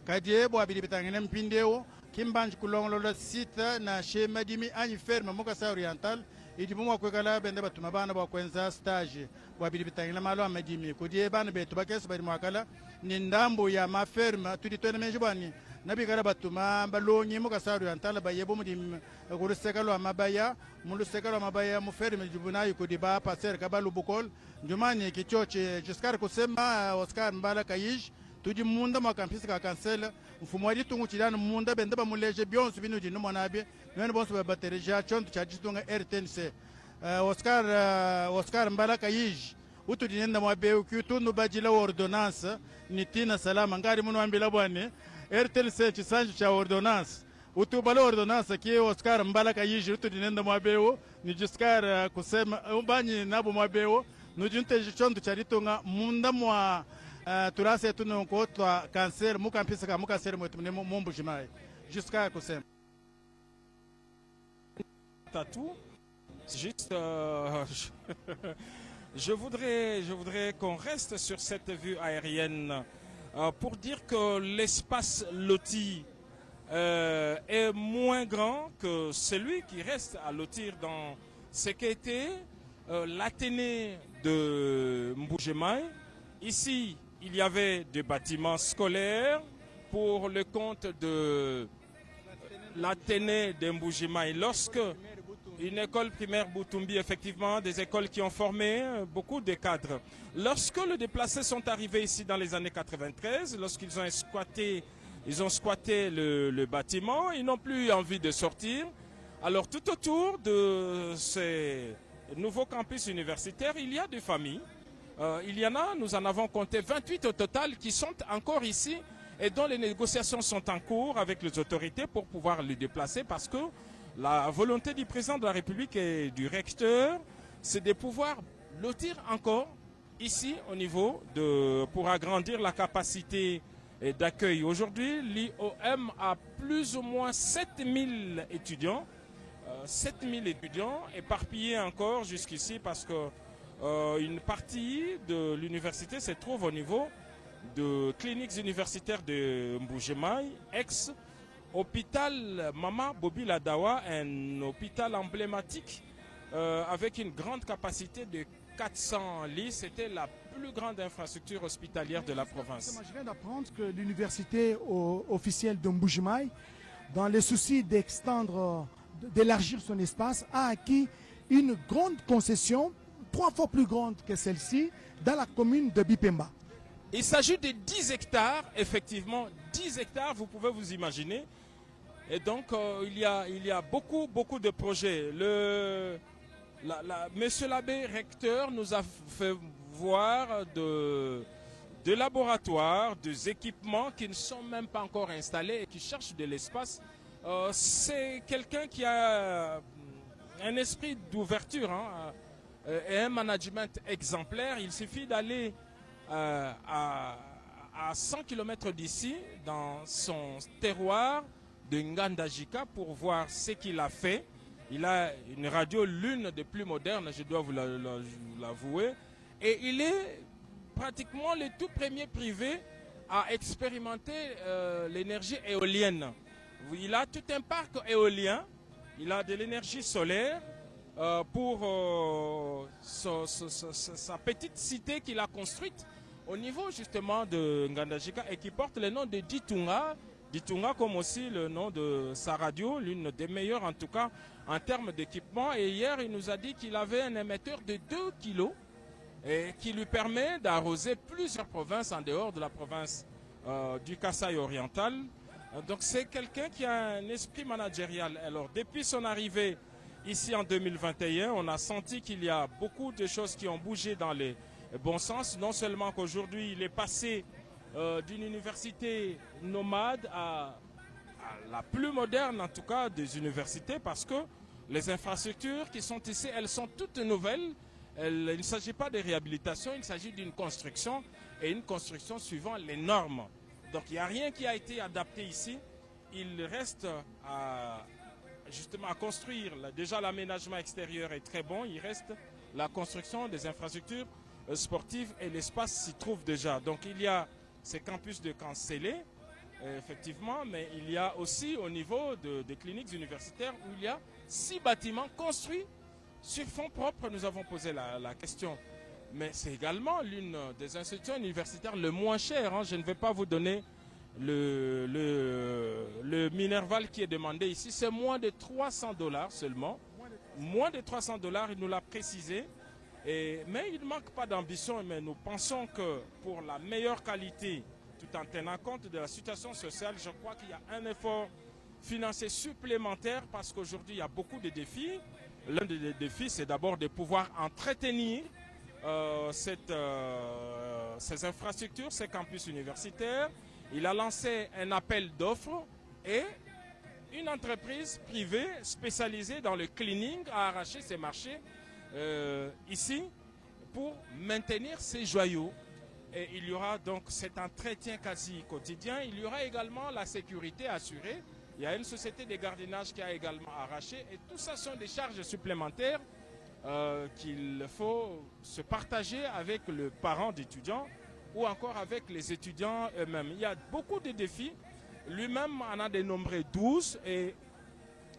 kadie bo abili bitangene mpindeo kimbanji kulongolo site na shema dimi anyi ferme mu Kasai Oriental idibu mu kwekala bende batuma bana bakwenza stage bo abili bitangene malo amadimi kudie bana betu bakesu bali mwakala ni ndambo ya maferme tuditone menjibani nabigara batuma balonyi mu Kasai Oriental bayebo mu dim kurusekalo amabaya mulusekalo amabaya mu ferme jibuna yukudiba passer kabalu bukol njumani kichoche Giscard kusema Oscar Mbala Kayij tudi munda ma campus ka cancel mfumo wali tungu chilana munda bende bamuleje byonse binu dinu monabe nene bonse ba bateria chonto cha jitunga RTNC Oscar Mbala Kayij utudi nenda mwabe ukitundu bajila ordonnance nitina salama ngari muno ambila bwane RTNC chisanju cha ordonnance utubala ordonnance ki Oscar Mbala Kayij utudi nenda mwabe ni Giscard kusema umbanyi nabo mwabe nujunte chonto cha ritunga munda mwa turase tunonko twa cancer mu campus ka mu cancer mwetu mu Mbuji-Mayi jusqu'à Kusem Tatou juste je voudrais qu'on reste sur cette vue aérienne pour dire que l'espace loti est moins grand que celui qui reste à lotir dans ce qu'était l'Athénée de Mbuji-Mayi. Ici, il y avait des bâtiments scolaires pour le compte de l'Athénée de Mbuji-Mayi. Lorsque une école primaire Boutumbi, effectivement, des écoles qui ont formé beaucoup de cadres. Lorsque les déplacés sont arrivés ici dans les années 93, lorsqu'ils ont squatté le bâtiment, ils n'ont plus envie de sortir. Alors tout autour de ces nouveaux campus universitaires, il y a des familles. Il y en a, nous en avons compté 28 au total qui sont encore ici et dont les négociations sont en cours avec les autorités pour pouvoir les déplacer parce que la volonté du président de la République et du recteur, c'est de pouvoir lotir encore ici au niveau pour agrandir la capacité d'accueil. Aujourd'hui, l'IOM a plus ou moins 7000 étudiants. 7000 étudiants éparpillés encore jusqu'ici parce que une partie de l'université se trouve au niveau de cliniques universitaires de Mbuji-Mayi, ex-hôpital Mama Bobi Ladawa, un hôpital emblématique avec une grande capacité de 400 lits. C'était la plus grande infrastructure hospitalière de la province. Je viens d'apprendre que l'université officielle de Mbuji-Mayi, dans les soucis d'élargir son espace, a acquis une grande concession, 3 fois plus grande que celle-ci, dans la commune de Bipemba. Il s'agit de 10 hectares, effectivement, 10 hectares, vous pouvez vous imaginer. Et donc, il y a beaucoup de projets. Monsieur l'abbé recteur nous a fait voir de laboratoires, des équipements qui ne sont même pas encore installés et qui cherchent de l'espace. C'est quelqu'un qui a un esprit d'ouverture et un management exemplaire. Il suffit d'aller à 100 km d'ici, dans son terroir de Ngandajika, pour voir ce qu'il a fait. Il a une radio, l'une des plus modernes, je dois vous l'avouer. Et il est pratiquement le tout premier privé à expérimenter l'énergie éolienne. Il a tout un parc éolien, il a de l'énergie solaire pour sa petite cité qu'il a construite au niveau justement de Ngandajika et qui porte le nom de Ditunga. Ditunga comme aussi le nom de sa radio, l'une des meilleures en tout cas en termes d'équipement. Et hier il nous a dit qu'il avait un émetteur de 2 kilos et qui lui permet d'arroser plusieurs provinces en dehors de la province du Kasaï oriental. Donc c'est quelqu'un qui a un esprit managérial. Alors depuis son arrivée ici en 2021, on a senti qu'il y a beaucoup de choses qui ont bougé dans les bons sens. Non seulement qu'aujourd'hui il est passé d'une université nomade à la plus moderne en tout cas des universités, parce que les infrastructures qui sont ici, elles sont toutes nouvelles. Il ne s'agit pas de réhabilitation, il s'agit d'une construction et une construction suivant les normes. Donc il n'y a rien qui a été adapté ici. Il reste justement à construire. Déjà l'aménagement extérieur est très bon. Il reste la construction des infrastructures sportives et l'espace s'y trouve déjà. Donc il y a ces campus de cancellés, effectivement, mais il y a aussi au niveau des cliniques universitaires où il y a 6 bâtiments construits sur fonds propres. Nous avons posé la question. Mais c'est également l'une des institutions universitaires le moins cher. Je ne vais pas vous donner le Minerval qui est demandé ici. C'est moins de $300 seulement. Moins de $300, il nous l'a précisé. Mais il ne manque pas d'ambition. Mais nous pensons que pour la meilleure qualité, tout en tenant compte de la situation sociale, je crois qu'il y a un effort financier supplémentaire parce qu'aujourd'hui, il y a beaucoup de défis. L'un des défis, c'est d'abord de pouvoir entretenir ces infrastructures, ces campus universitaires. Il a lancé un appel d'offres et une entreprise privée spécialisée dans le cleaning a arraché ses marchés ici pour maintenir ces joyaux. Et il y aura donc cet entretien quasi quotidien. Il y aura également la sécurité assurée. Il y a une société de gardiennage qui a également arraché. Et tout ça sont des charges supplémentaires qu'il faut se partager avec le parent d'étudiants ou encore avec les étudiants eux-mêmes. Il y a beaucoup de défis. Lui-même en a dénombré 12 et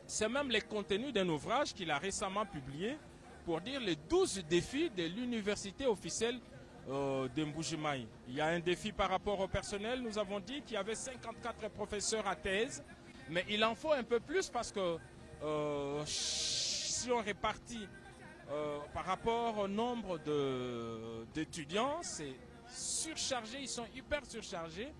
c'est même les contenus d'un ouvrage qu'il a récemment publié pour dire les 12 défis de l'université officielle de Mbuji-Mayi. Il y a un défi par rapport au personnel. Nous avons dit qu'il y avait 54 professeurs à thèse, mais il en faut un peu plus parce que si on répartit par rapport au nombre d'étudiants, c'est surchargé, ils sont hyper surchargés.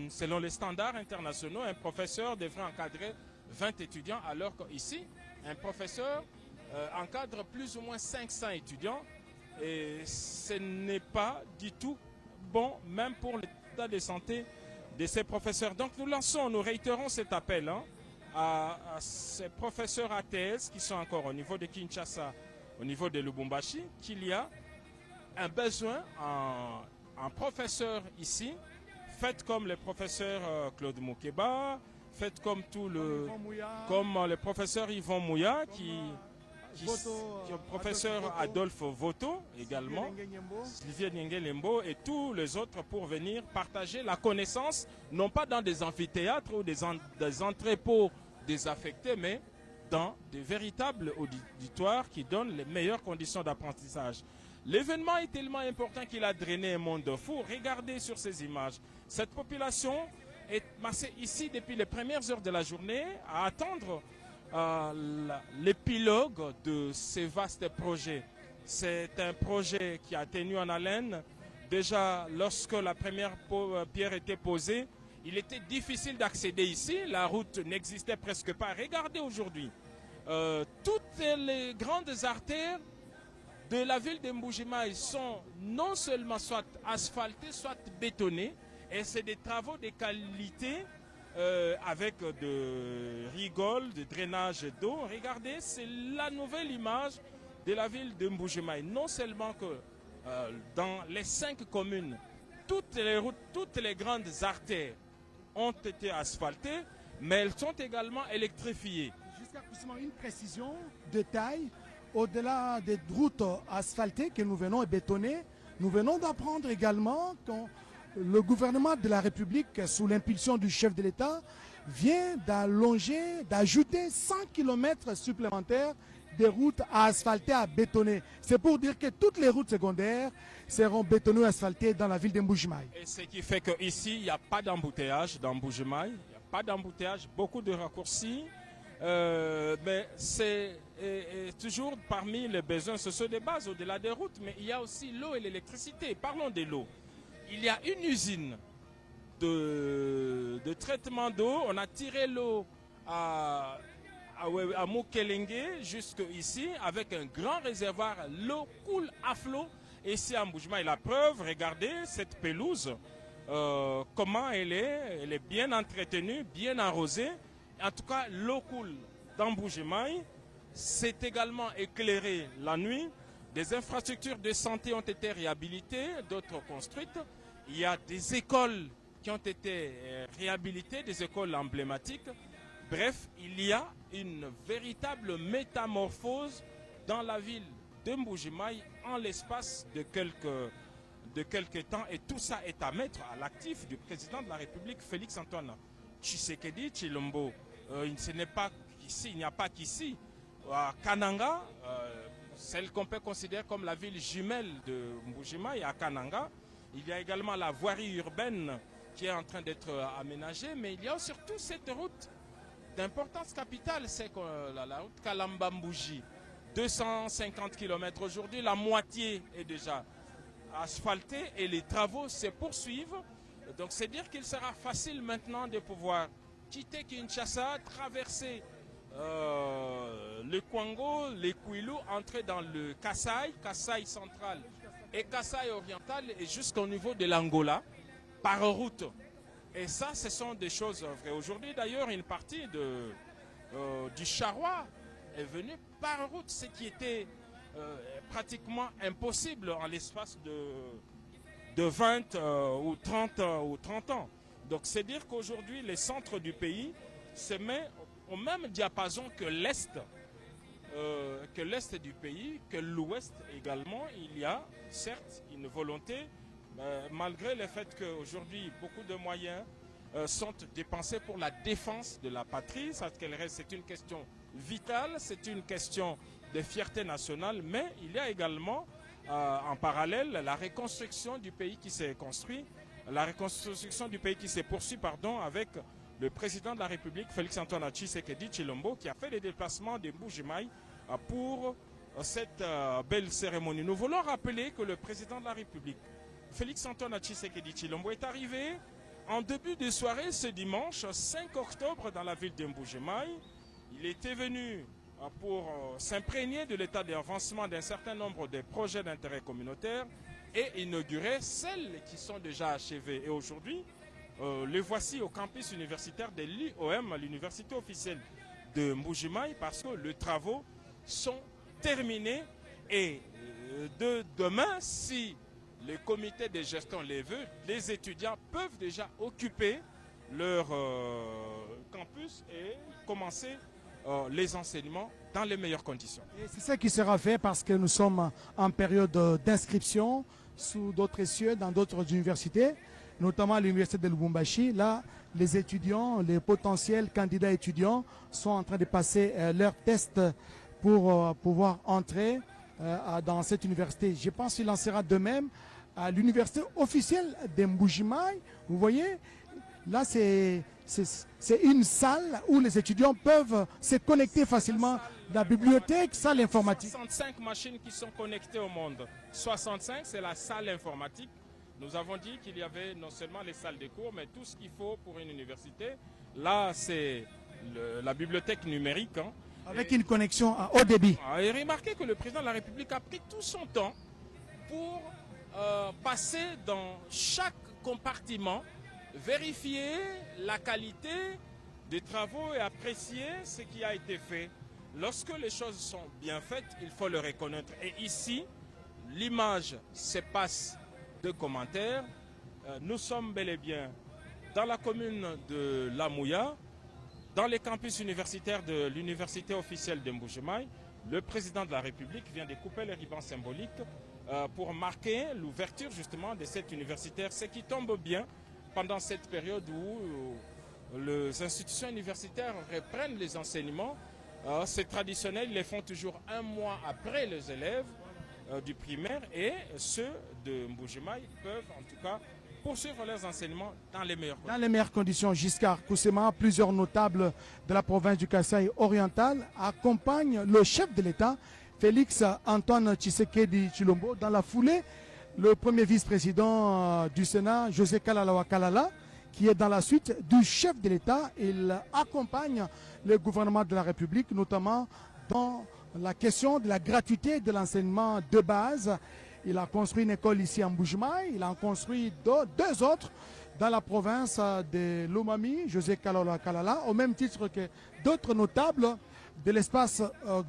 Selon les standards internationaux, un professeur devrait encadrer 20 étudiants, alors qu'ici, un professeur encadre plus ou moins 500 étudiants. Et ce n'est pas du tout bon, même pour l'état de santé de ces professeurs. Donc nous réitérons cet appel à ces professeurs à thèse qui sont encore au niveau de Kinshasa, au niveau de Lubumbashi, qu'il y a un besoin en professeurs ici. Faites comme le professeur Claude Moukeba, faites comme le professeur Yvon Mouya, le professeur Adolphe Voto également, Sylvie Nyengelembo et tous les autres pour venir partager la connaissance, non pas dans des amphithéâtres ou des entrepôts désaffectés, mais dans des véritables auditoires qui donnent les meilleures conditions d'apprentissage. L'événement est tellement important qu'il a drainé un monde fou. Regardez sur ces images. Cette population est massée ici depuis les premières heures de la journée à attendre l'épilogue de ces vastes projets. C'est un projet qui a tenu en haleine. Déjà, lorsque la première pierre était posée, il était difficile d'accéder ici. La route n'existait presque pas. Regardez aujourd'hui, toutes les grandes artères de la ville de Mbuji-Mayi sont non seulement soit asphaltées, soit bétonnées. Et c'est des travaux de qualité avec de rigoles, de drainage d'eau. Regardez, c'est la nouvelle image de la ville de Mbuji-Mayi. Non seulement que dans les 5 communes, toutes les routes, toutes les grandes artères ont été asphaltées, mais elles sont également électrifiées. Jusqu'à présent, une précision de taille, au-delà des routes asphaltées que nous venons et bétonner, nous venons d'apprendre également que le gouvernement de la République, sous l'impulsion du chef de l'État, vient d'allonger, d'ajouter 100 km supplémentaires des routes à asphalter, à bétonner. C'est pour dire que toutes les routes secondaires seront bétonnées et asphaltées dans la ville de Mbuji-Mayi. Et ce qui fait qu'ici, il n'y a pas d'embouteillage dans Mbuji-Mayi. Il n'y a pas d'embouteillage, beaucoup de raccourcis. Mais c'est toujours parmi les besoins sociaux de base, au-delà des routes. Mais il y a aussi l'eau et l'électricité. Parlons de l'eau. Il y a une usine de traitement d'eau. On a tiré l'eau à Mukelenge jusque ici avec un grand réservoir. L'eau coule à flot ici à Mbuji-Mayi. La preuve, regardez cette pelouse, comment elle est bien entretenue, bien arrosée. En tout cas, l'eau coule dans Mbuji-Mayi. C'est également éclairé la nuit. Des infrastructures de santé ont été réhabilitées, d'autres construites. Il y a des écoles qui ont été réhabilitées, des écoles emblématiques. Bref, il y a une véritable métamorphose dans la ville de Mbuji-Mayi en l'espace de quelques temps. Et tout ça est à mettre à l'actif du président de la République, Félix-Antoine Tshisekedi Tshilombo. Ce n'est pas ici, il n'y a pas qu'ici. À Kananga, celle qu'on peut considérer comme la ville jumelle de Mbuji-Mayi, à Kananga, il y a également la voirie urbaine qui est en train d'être aménagée, mais il y a surtout cette route d'importance capitale, c'est la route Kalamba-Mbuji, 250 km aujourd'hui, la moitié est déjà asphaltée et les travaux se poursuivent. Donc c'est dire qu'il sera facile maintenant de pouvoir quitter Kinshasa, traverser le Kwango, le Kwilu, entrer dans le Kasaï central et Kasaï oriental et jusqu'au niveau de l'Angola par route. Et ça, ce sont des choses vraies. Aujourd'hui, d'ailleurs, une partie du Charrois est venue par route, ce qui était pratiquement impossible en l'espace de 20 ou 30 ans. Donc, c'est dire qu'aujourd'hui, les centres du pays se mettent au même diapason que l'Est du pays, que l'Ouest également. Il y a certes une volonté, malgré le fait qu'aujourd'hui beaucoup de moyens sont dépensés pour la défense de la patrie. C'est une question vitale, c'est une question de fierté nationale, mais il y a également en parallèle la reconstruction du pays qui s'est construit, la reconstruction du pays qui s'est poursuit avec le président de la République, Félix-Antoine Tshisekedi Tshilombo, qui a fait des déplacements de Mbuji-Mayi pour cette belle cérémonie. Nous voulons rappeler que le président de la République, Félix-Antoine Tshisekedi Tshilombo, est arrivé en début de soirée ce dimanche 5 octobre dans la ville de Mbuji-Mayi. Il était venu pour s'imprégner de l'état d'avancement d'un certain nombre de projets d'intérêt communautaire et inaugurer celles qui sont déjà achevées. Et aujourd'hui, les voici au campus universitaire de l'IOM, l'université officielle de Mbuji-Mayi, parce que les travaux sont terminés et de demain, si le comité de gestion les veut, les étudiants peuvent déjà occuper leur campus et commencer les enseignements dans les meilleures conditions. C'est ça qui sera fait parce que nous sommes en période d'inscription sous d'autres cieux dans d'autres universités, notamment à l'université de Lubumbashi. Là, les étudiants, les potentiels candidats étudiants sont en train de passer leurs tests pour pouvoir entrer dans cette université. Je pense qu'il en sera de même à l'université officielle de Mbuji-Mayi. Vous voyez, Là, c'est une salle où les étudiants peuvent se connecter facilement. La bibliothèque, salle informatique. 65 machines qui sont connectées au monde. 65, c'est la salle informatique. Nous avons dit qu'il y avait non seulement les salles de cours, mais tout ce qu'il faut pour une université. Là, c'est la bibliothèque numérique. Hein. Avec une connexion à haut débit. Et remarquez que le président de la République a pris tout son temps pour passer dans chaque compartiment, vérifier la qualité des travaux et apprécier ce qui a été fait. Lorsque les choses sont bien faites, il faut le reconnaître. Et ici, l'image se passe de commentaires. Nous sommes bel et bien dans la commune de Lamouya, dans les campus universitaires de l'université officielle de Mbuji-Mayi. Le président de la République vient de couper les ribans symboliques pour marquer l'ouverture justement de cette universitaire, ce qui tombe bien pendant cette période où les institutions universitaires reprennent les enseignements. C'est traditionnel, ils les font toujours un mois après les élèves du primaire, et ceux de Mbuji-Mayi peuvent en tout cas poursuivre leurs enseignements dans les meilleures conditions. Dans les meilleures conditions, Giscard Koussema, plusieurs notables de la province du Kasaï oriental accompagnent le chef de l'État, Félix Antoine Tshisekedi Tshilombo. Dans la foulée, le premier vice-président du Sénat, José Kalala Kalala, qui est dans la suite du chef de l'État. Il accompagne le gouvernement de la République, notamment dans la question de la gratuité de l'enseignement de base. Il a construit une école ici à Mbuji-Mayi, il en a construit deux autres dans la province de Lomami, José Kalala Kalala, au même titre que d'autres notables de l'espace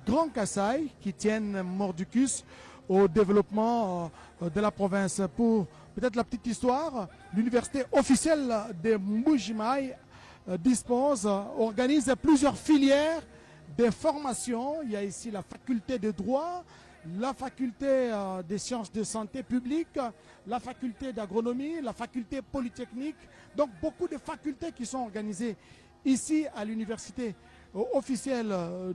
Grand Kasaï qui tiennent mordicus au développement de la province. Pour peut-être la petite histoire, l'université officielle de Mbuji-Mayi organise plusieurs filières de formation. Il y a ici la faculté de droit, la faculté des sciences de santé publique, la faculté d'agronomie, la faculté polytechnique. Donc beaucoup de facultés qui sont organisées ici à l'université officielle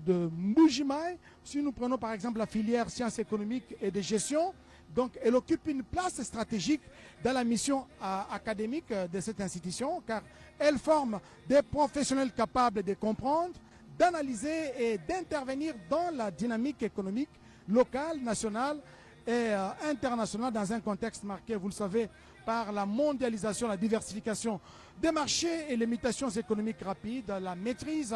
de Mbuji-Mayi. Si nous prenons par exemple la filière sciences économiques et de gestion, donc elle occupe une place stratégique dans la mission académique de cette institution, car elle forme des professionnels capables de comprendre, d'analyser et d'intervenir dans la dynamique économique locale, nationale et internationale dans un contexte marqué, vous le savez, par la mondialisation, la diversification des marchés et les mutations économiques rapides, la maîtrise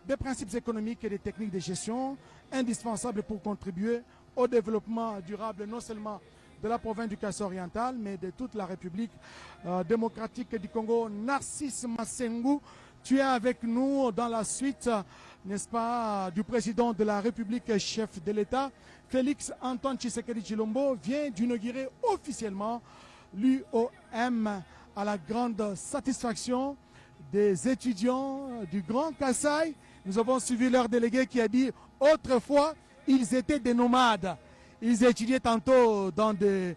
des principes économiques et des techniques de gestion indispensables pour contribuer au développement durable non seulement de la province du Kasaï oriental, mais de toute la République démocratique du Congo. Narcisse Massengu, tu es avec nous dans la suite, n'est-ce pas, du président de la République, chef de l'État. Félix Antoine Tshisekedi Tshilombo vient d'inaugurer officiellement l'UOM à la grande satisfaction des étudiants du Grand Kasaï. Nous avons suivi leur délégué qui a dit autrefois, ils étaient des nomades. Ils étudiaient tantôt dans des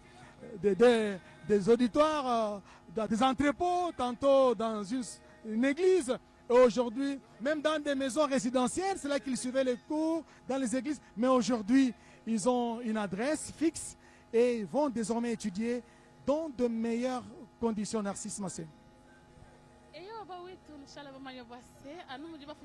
auditoires, dans des entrepôts, tantôt dans une église. Et aujourd'hui, même dans des maisons résidentielles, c'est là qu'ils suivaient les cours, dans les églises. Mais aujourd'hui, ils ont une adresse fixe et vont désormais étudier dans de meilleures conditions. Narcisse Massé. Moi, je suis un peu de temps. Je suis un peu de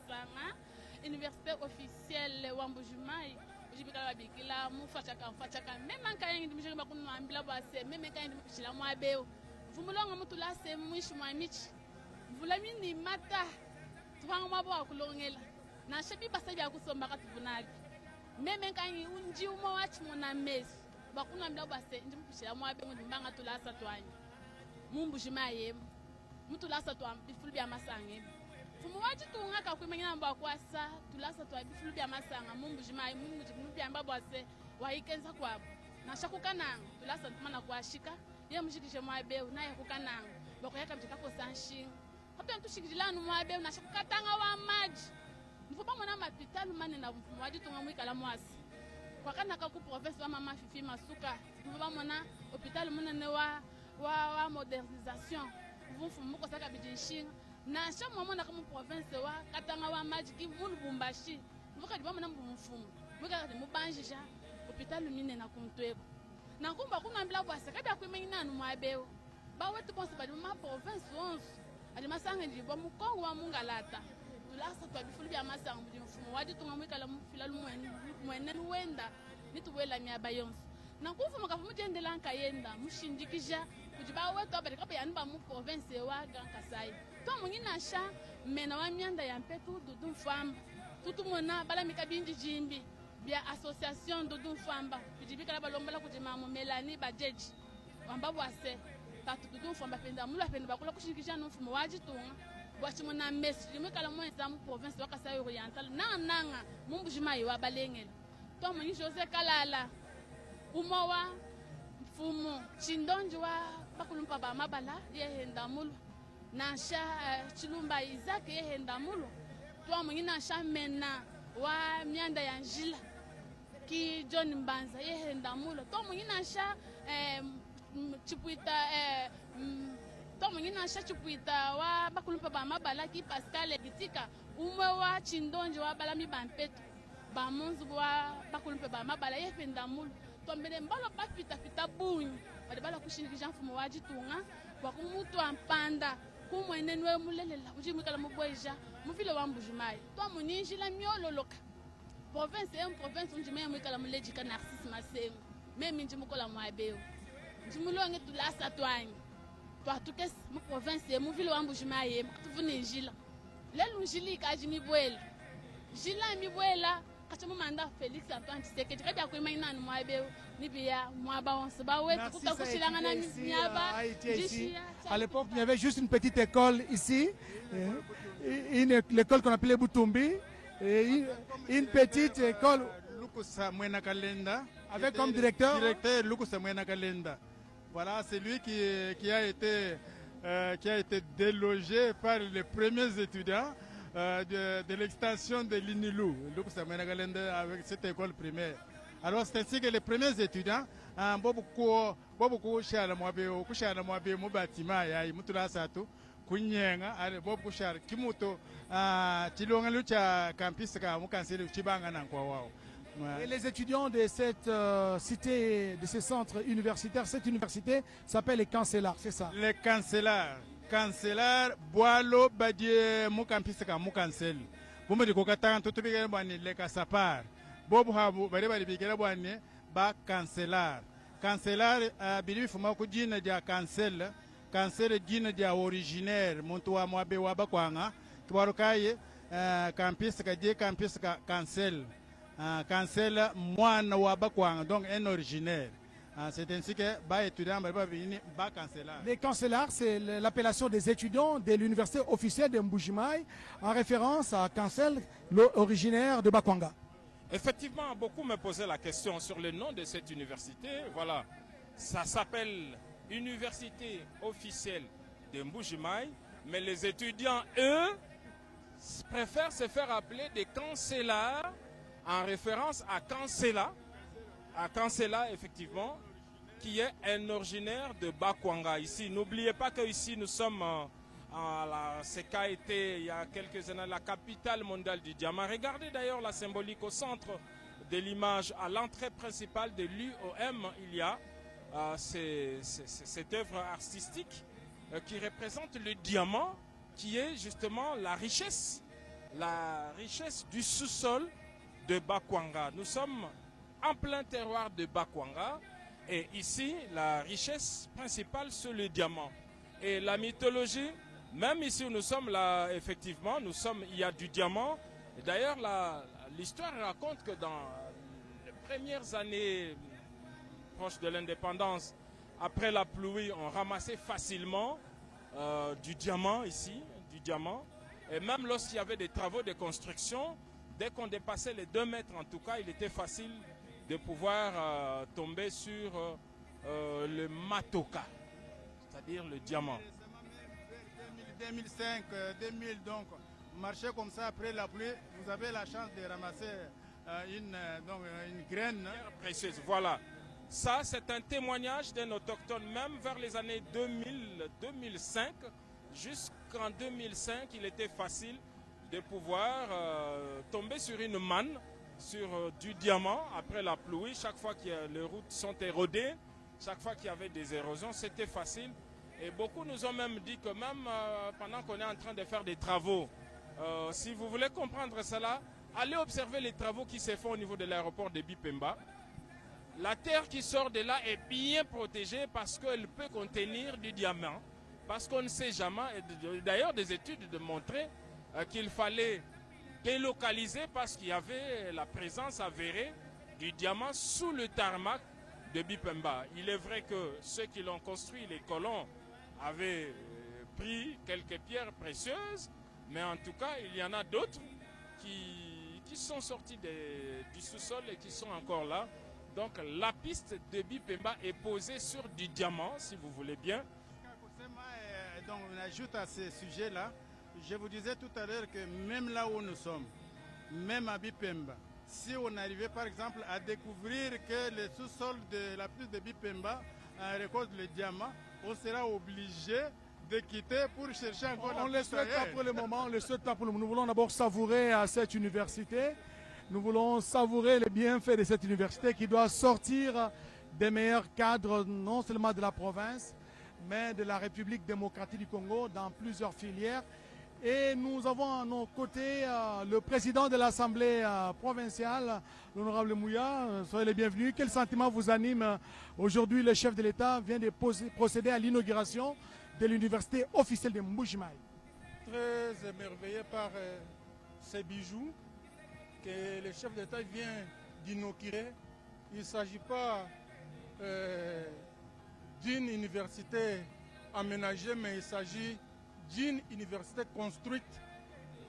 temps. Université officielle wa Mbuji-Mayi ujibikala bikila mufachaka même quand il me jema kuna ambila base même quand il me kishila mwabeo vumulonga mutula se mwishi mwamichi vulamini mata twanga mabo akulongela na shebi basaja kusomba katuvunaki même quand unji umo wachi mona mezi bakuna ambila base ndimu kishila mwabeo ndimbanga tulasa twanya Mbuji-Mayi mutulasa twa bifulu bya masange Fumuwaji tunga kwimenya mba kwasa tulasa twa bifulu bya masanga Mbuji-Mayi bya mbabwase waikenza kwabo na shakukananga tulasa tumana kwashika ye mujikije mwabeu naye kukananga bako yakabjika ko sanshin hapo ntushikijilana mwabeu na shakukatanga wa maji mfupa mwana mapitalu mane na fumuwaji tunga mwikala mwasi kwa kana ka ku province wa mama fifi masuka mfupa mwana hôpital munene wa modernisation mfumu ko saka bijinshin na sha mama na kama province wa katanga wa majiki mulu bumbashi vuka di bamana mbumfumu vuka di mubanjisha hospital mine na kuntweko na kumba kunambila bwase kabya kwimenya no mwabeo ba wetu bonse ba di ma province 11 ali masanga ndi bo mukongo wa mungalata tulasa twa bifulu bya masanga ndi mfumu wadi tunga mwikala mufila lumwene wenda nituwela myaba yonse na kufuma ka mutendela nkayenda mushindikija kuti ba wetu abali kapa yani ba mu province wa Grand Kasai to mungina sha mena wa myanda ya mpetu dudu famba tutu mona bala mikabindi jimbi bia association dudu famba kujibika la lomba la kujimamu melani bajeji wamba bwase tatu dudu famba penda mula penda bakula kushindikija no mfumo waji tunga bwachi mona mesi mwikala mwenza mu province wa Kasai Oriental na nanga mumbujimai wa balengela to mungi Jose Kalala umowa mfumo chindonji wa bakulumpa ba mabala yehenda mulu na sha chilumba Isaac yehenda mulu to mungi na sha mena wa myanda ya njila ki John Mbanza yehenda mulu to mungi na sha chipuita to mungi na sha chipuita wa bakulumpa ba mabala ki Pascal Gitika umwe wa chindonji wa balami bampetu ba munzu wa bakulumpa ba mabala yehenda mulu tombele mbalo pa fita bunyi bali bala kushindikisha mfumo waji tunga kwa kumutu ampanda kumwene nwe mulelela ujimikala mubweja muvile wa Mbujimai to muninji la myololoka province province unjime mwikala mulejika Narcisse Masengo memi njimukola mwabeo njimulonge tulasa twanyi twatukes mu province muvile wa Mbujimai mkutuvuni njila lelu njilika ajimibwela jila mibwela kachamu manda Félix Antoine Tshisekedi kabya kwimana mwabeo nibia mwaba onse ba wetu kutakushilanga na nyaba. À l'époque, il y avait juste une petite école ici, l'école qu'on appelait Butumbi, et une petite école Lukusa Mwena Kalenda, avec comme directeur Lukusa Mwena Kalenda. Voilà, c'est lui qui a été délogé par les premiers étudiants de l'extension de l'Inilou, Lukusa Mwena Kalenda, avec cette école primaire. Alors c'est ainsi que les premiers étudiants bobu shala mwabe mu batima ya mutula satu kunyenga ale bobu kushara kimuto chilonga lucha campus ka mu kansele chibanga na kwa wao. Et les étudiants de cette cité, de ce centre universitaire, cette université s'appelle les Cancellars, c'est ça? Les Cancellars, Boalo Badie mu campus ka mu kansele. Bumu di kokatanga tutubige bani le kasapar. Bobu habu bari bigera bani ba Cancellars. Cancellars bilibi fuma ku jina dia cancel jina dia originaire muntu wa mwabe wa bakwanga twarukaye campus ka die campus ka cancel mwana wa bakwanga donc un originaire. C'est ainsi que ba étudiant ba Cancellars. Les Cancellars, c'est l'appellation des étudiants de l'université officielle de Mbujimai en référence à Cancel, originaire de Bakwanga. Effectivement, beaucoup me posaient la question sur le nom de cette université. Voilà, ça s'appelle Université officielle de Mbujimai, mais les étudiants, eux, préfèrent se faire appeler des Cancellars en référence à Cancella, effectivement, qui est un originaire de Bakwanga. Ici, n'oubliez pas qu'ici, nous sommes ce qu'a été il y a quelques années la capitale mondiale du diamant. Regardez d'ailleurs la symbolique au centre de l'image, à l'entrée principale de l'UOM, il y a cette œuvre artistique qui représente le diamant, qui est justement la richesse du sous-sol de Bakwanga. Nous sommes en plein terroir de Bakwanga et ici, la richesse principale, c'est le diamant. Et la mythologie, même ici où nous sommes là, effectivement, il y a du diamant. D'ailleurs, l'histoire raconte que dans les premières années proches de l'indépendance, après la pluie, on ramassait facilement du diamant ici, Et même lorsqu'il y avait des travaux de construction, dès qu'on dépassait les 2 mètres, en tout cas, il était facile de pouvoir tomber sur le matoka, c'est-à-dire le diamant. 2005, 2000, donc, marcher comme ça après la pluie, vous avez la chance de ramasser une graine précieuse. Voilà. Ça, c'est un témoignage d'un autochtone, même vers les années 2000-2005, jusqu'à qu'en 2005, il était facile de pouvoir tomber sur une manne, sur du diamant après la pluie. Chaque fois que les routes sont érodées, chaque fois qu'il y avait des érosions, c'était facile. Et beaucoup nous ont même dit que même pendant qu'on est en train de faire des travaux, si vous voulez comprendre cela, allez observer les travaux qui se font au niveau de l'aéroport de Bipemba. La terre qui sort de là est bien protégée parce qu'elle peut contenir du diamant. Parce qu'on ne sait jamais, d'ailleurs des études démontraient qu'il fallait délocaliser parce qu'il y avait la présence avérée du diamant sous le tarmac de Bipemba. Il est vrai que ceux qui l'ont construit, les colons, avaient pris quelques pierres précieuses, mais en tout cas, il y en a d'autres qui sont sortis du sous-sol et qui sont encore là. Donc la piste de Bipemba est posée sur du diamant, si vous voulez bien. Donc on ajoute à ce sujet-là, je vous disais tout à l'heure que même là où nous sommes, même à Bipemba, si on arrivait par exemple à découvrir que le sous-sol de la piste de Bipemba récolte le diamant, on sera obligé de quitter pour chercher encore On ne le souhaite pas pour le moment, Nous voulons d'abord savourer à cette université. Nous voulons savourer les bienfaits de cette université qui doit sortir des meilleurs cadres, non seulement de la province, mais de la République démocratique du Congo dans plusieurs filières. Et nous avons à nos côtés le président de l'Assemblée provinciale, l'honorable Mouya. Soyez les bienvenus. Quel sentiment vous anime aujourd'hui? Le chef de l'État vient de procéder à l'inauguration de l'université officielle de Mbuji-Mayi. Très émerveillé par ces bijoux que le chef d'État vient d'inaugurer. Il ne s'agit pas d'une université aménagée, mais il s'agit d'une université construite.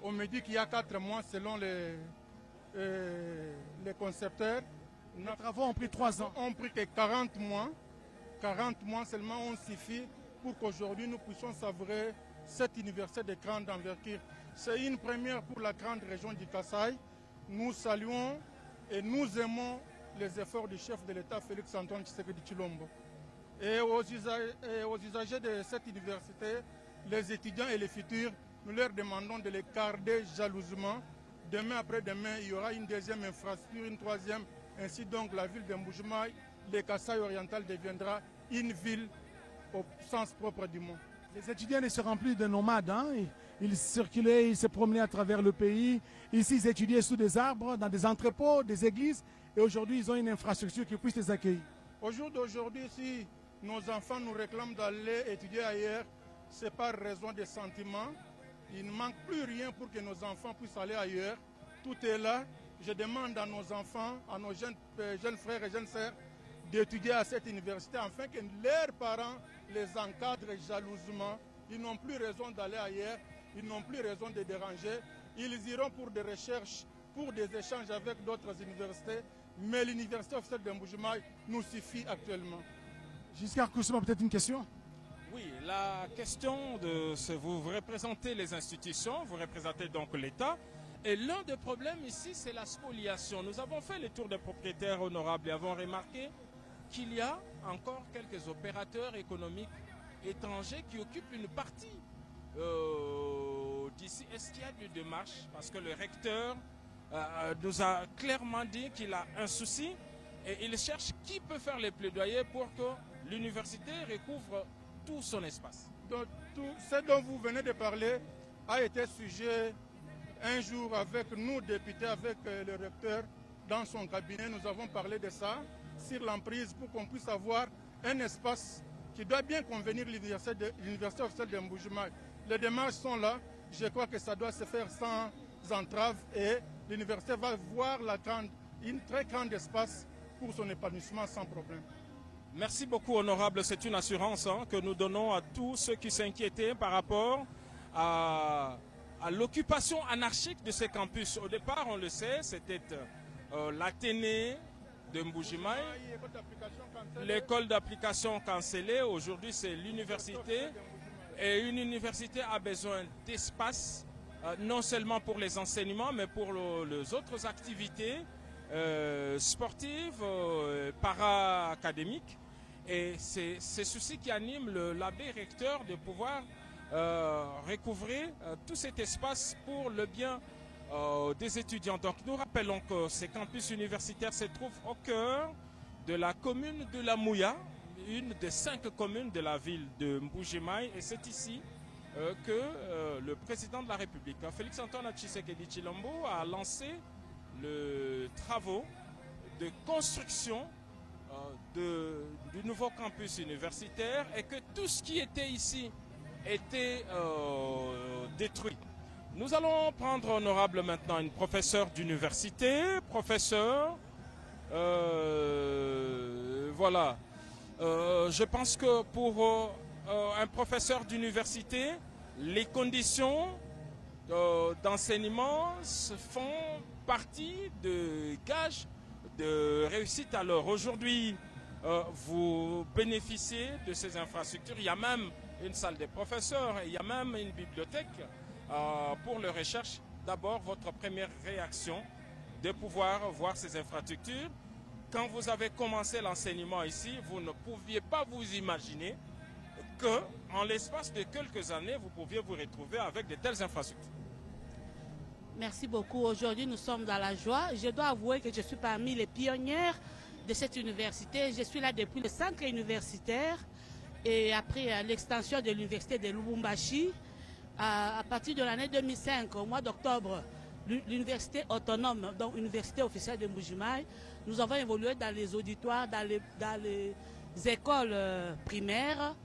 On me dit qu'il y a 4 mois selon les concepteurs. Les travaux ont pris 3 ans. On pris que 40 mois. 40 mois seulement ont suffi pour qu'aujourd'hui nous puissions savourer cette université de grande envergure. C'est une première pour la grande région du Kasaï. Nous saluons et nous aimons les efforts du chef de l'État Félix Antoine Tshisekedi Tshilombo. Et aux usagers de cette université, les étudiants et les futurs, nous leur demandons de les garder jalousement. Demain après-demain, il y aura une deuxième infrastructure, une troisième. Ainsi donc, la ville de Mbuji-Mayi, le Kasaï oriental deviendra une ville au sens propre du mot. Les étudiants ne seront plus de nomades. Hein? Ils circulaient, ils se promenaient à travers le pays. Ici, ils étudiaient sous des arbres, dans des entrepôts, des églises. Et aujourd'hui, ils ont une infrastructure qui puisse les accueillir. Au jour d'aujourd'hui, si nos enfants nous réclament d'aller étudier ailleurs, c'est par raison de sentiments. Il ne manque plus rien pour que nos enfants puissent aller ailleurs. Tout est là. Je demande à nos enfants, à nos jeunes frères et jeunes sœurs, d'étudier à cette université afin que leurs parents les encadrent jalousement. Ils n'ont plus raison d'aller ailleurs, ils n'ont plus raison de déranger. Ils iront pour des recherches, pour des échanges avec d'autres universités, mais l'université officielle de Mbuji-Mayi nous suffit actuellement. Giscard Koussouma, peut-être une question? Oui, la question de vous représentez les institutions, vous représentez donc l'État. Et l'un des problèmes ici, c'est la spoliation. Nous avons fait le tour des propriétaires honorables et avons remarqué qu'il y a encore quelques opérateurs économiques étrangers qui occupent une partie d'ici. Est-ce qu'il y a des démarches? Parce que le recteur nous a clairement dit qu'il a un souci et il cherche qui peut faire les plaidoyers pour que l'université recouvre tout son espace. Donc, tout ce dont vous venez de parler a été sujet un jour avec nous, députés, avec le recteur dans son cabinet. Nous avons parlé de ça, sur l'emprise, pour qu'on puisse avoir un espace qui doit bien convenir l'université officielle de Mbuji-Mayi. Les démarches sont là. Je crois que ça doit se faire sans entrave et l'université va voir une très grande espace pour son épanouissement sans problème. Merci beaucoup, honorable. C'est une assurance que nous donnons à tous ceux qui s'inquiétaient par rapport à l'occupation anarchique de ces campus. Au départ, on le sait, c'était l'Athénée de Mbuji-Mayi, l'école d'application cancellée. Aujourd'hui, c'est l'université. Et une université a besoin d'espace, non seulement pour les enseignements, mais pour les autres activités sportives, para-académiques. Et c'est ceci qui anime l'abbé recteur de pouvoir recouvrer tout cet espace pour le bien des étudiants. Donc nous rappelons que ces campus universitaires se trouvent au cœur de la commune de La Mouya, une des 5 communes de la ville de Mbuji-Mayi, et c'est ici que le président de la République, Félix-Antoine Tshisekedi Tshilombo, a lancé le travaux de construction du nouveau campus universitaire et que tout ce qui était ici était détruit. Nous allons prendre honorable maintenant une professeure d'université, voilà. Je pense que pour un professeur d'université, les conditions d'enseignement font partie de gages de réussite. Alors aujourd'hui, vous bénéficiez de ces infrastructures. Il y a même une salle des professeurs, il y a même une bibliothèque pour les recherches. D'abord, votre première réaction de pouvoir voir ces infrastructures. Quand vous avez commencé l'enseignement ici, vous ne pouviez pas vous imaginer qu'en l'espace de quelques années, vous pouviez vous retrouver avec de telles infrastructures. Merci beaucoup. Aujourd'hui, nous sommes dans la joie. Je dois avouer que je suis parmi les pionnières de cette université. Je suis là depuis le centre universitaire et après l'extension de l'université de Lubumbashi. À partir de l'année 2005, au mois d'octobre, l'université autonome, donc l'université officielle de Mbuji-Mayi, nous avons évolué dans les auditoires, dans les écoles primaires.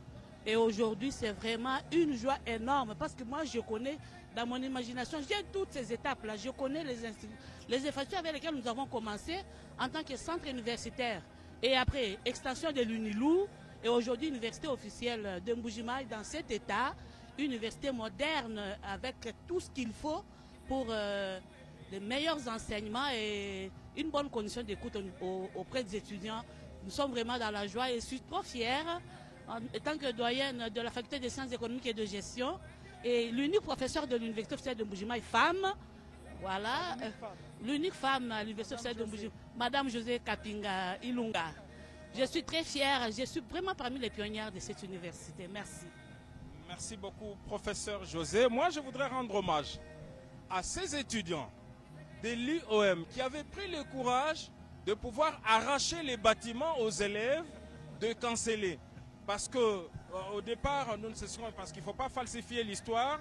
Et aujourd'hui, c'est vraiment une joie énorme parce que moi, je connais, dans mon imagination, j'ai toutes ces étapes-là. Je connais les infrastructures avec lesquelles nous avons commencé en tant que centre universitaire. Et après, extension de l'UNILU et aujourd'hui, université officielle de Mbuji-Mayi dans cet état, université moderne avec tout ce qu'il faut pour les meilleurs enseignements et une bonne condition d'écoute auprès des étudiants. Nous sommes vraiment dans la joie et je suis trop fière en tant que doyenne de la faculté des sciences économiques et de gestion et l'unique professeur de l'université officielle de Mbuji-Mayi, femme, voilà, l'unique femme à l'université officielle de Mbuji-Mayi, Madame José Kapinga Ilunga. Je suis très fière, je suis vraiment parmi les pionnières de cette université. Merci. Merci beaucoup, professeur José. Moi, je voudrais rendre hommage à ces étudiants de l'UOM qui avaient pris le courage de pouvoir arracher les bâtiments aux élèves de canceller. Parce qu'au départ, nous ne cesserons, parce qu'il ne faut pas falsifier l'histoire,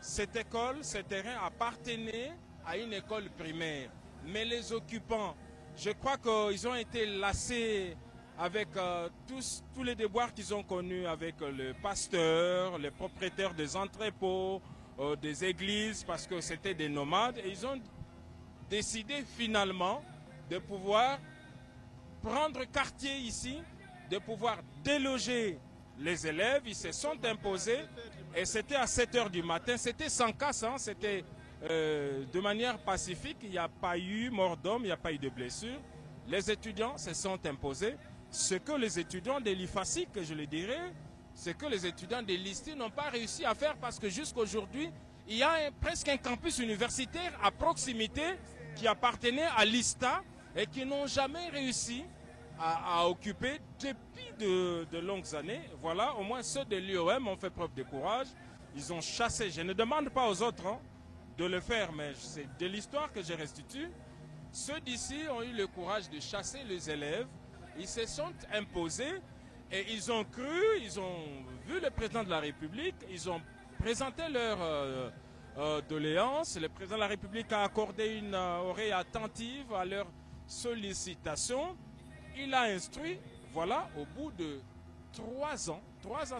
cette école, ce terrain appartenait à une école primaire. Mais les occupants, je crois qu'ils ont été lassés avec tous les déboires qu'ils ont connus avec le pasteur, les propriétaires des entrepôts, des églises, parce que c'était des nomades. Et ils ont décidé finalement de pouvoir prendre quartier ici, de pouvoir déloger les élèves. Ils se sont imposés et c'était à 7 h du matin. C'était sans casse, hein, c'était de manière pacifique. Il n'y a pas eu mort d'homme, il n'y a pas eu de blessure. Les étudiants se sont imposés. Ce que les étudiants de l'IFASI, que je le dirais, ce que les étudiants de l'ISTI n'ont pas réussi à faire parce que jusqu'à aujourd'hui, il y a presque un campus universitaire à proximité qui appartenait à l'ISTA et qui n'ont jamais réussi à occuper depuis de longues années. Voilà, au moins ceux de l'UOM ont fait preuve de courage. Ils ont chassé. Je ne demande pas aux autres de le faire, mais c'est de l'histoire que je restitue. Ceux d'ici ont eu le courage de chasser les élèves. Ils se sont imposés et ils ont cru, ils ont vu le président de la République, ils ont présenté leur doléance. Le président de la République a accordé une oreille attentive à leurs sollicitations. Il a instruit, voilà, au bout de 3 ans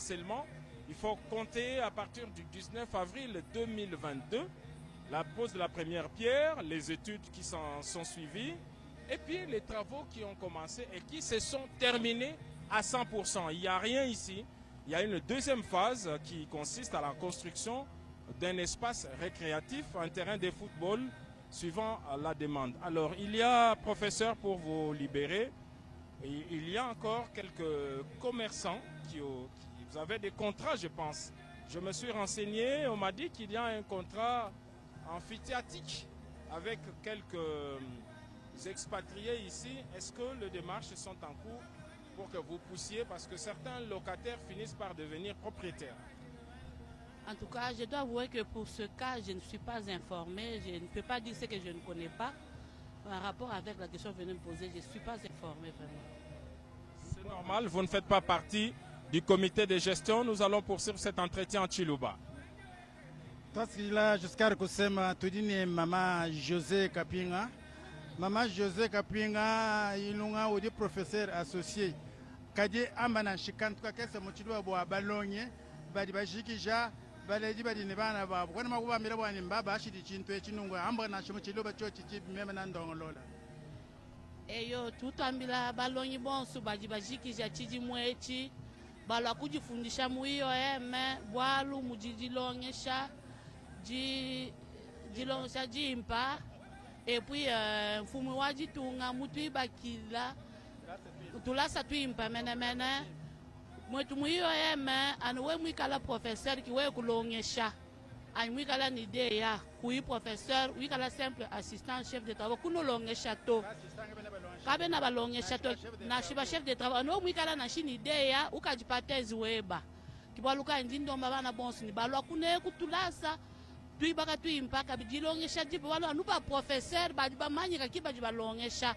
seulement, il faut compter à partir du 19 avril 2022, la pose de la première pierre, les études qui s'en sont suivies, et puis les travaux qui ont commencé et qui se sont terminés à 100%. Il n'y a rien ici. Il y a une deuxième phase qui consiste à la construction d'un espace récréatif, un terrain de football, suivant la demande. Alors, il y a, professeur, pour vous libérer, il y a encore quelques commerçants qui vous avez des contrats, je pense. Je me suis renseigné, on m'a dit qu'il y a un contrat amphithéatique avec quelques expatriés ici. Est-ce que les démarches sont en cours pour que vous poussiez, parce que certains locataires finissent par devenir propriétaires? En tout cas, je dois avouer que pour ce cas, je ne suis pas informée. Je ne peux pas dire ce que je ne connais pas. Par rapport avec la question que vous venez de me poser, je ne suis pas informée vraiment. C'est normal, vous ne faites pas partie du comité de gestion. Nous allons poursuivre cet entretien en Chiluba. Toskila Giscard Kosema, Tudine Mama José Kapinga. Mama José Kapinga, ilunga odi professeur associé. Kadi amana shikantuka kesa muchilwa bwa balonye, badi bashikija, baledi badi nebana babu. Kwana makuba mira bwa nimbaba ashidi chintu echinungu amba na shimuchilwa chochi chibi mema na ndongolola. Eyo tutambila balonyi bonsu badi bashikija chiji mwechi. Balwa kujifundisha muiyo bwalu mujijilongesha jilongesha jimpa et puis mfumi wajitunga mutu ibakila tulasa tuimpa mene mwetu muiyo anuwe mwikala professeur kiwe kulongesha mwikala ni ideya kui professeur wikala simple assistant chef de travaux kunolongesha to kabe na balongesha to na shiba chef de travaux no mwikala na shini ideya ukajipatezi weba kibwaluka ndindo mbana bonsi ni balwa kune kutulasa tuibaka tuimpaka bijilongesha jibe walo anupa professeur badi bamanyika kiba jibalongesha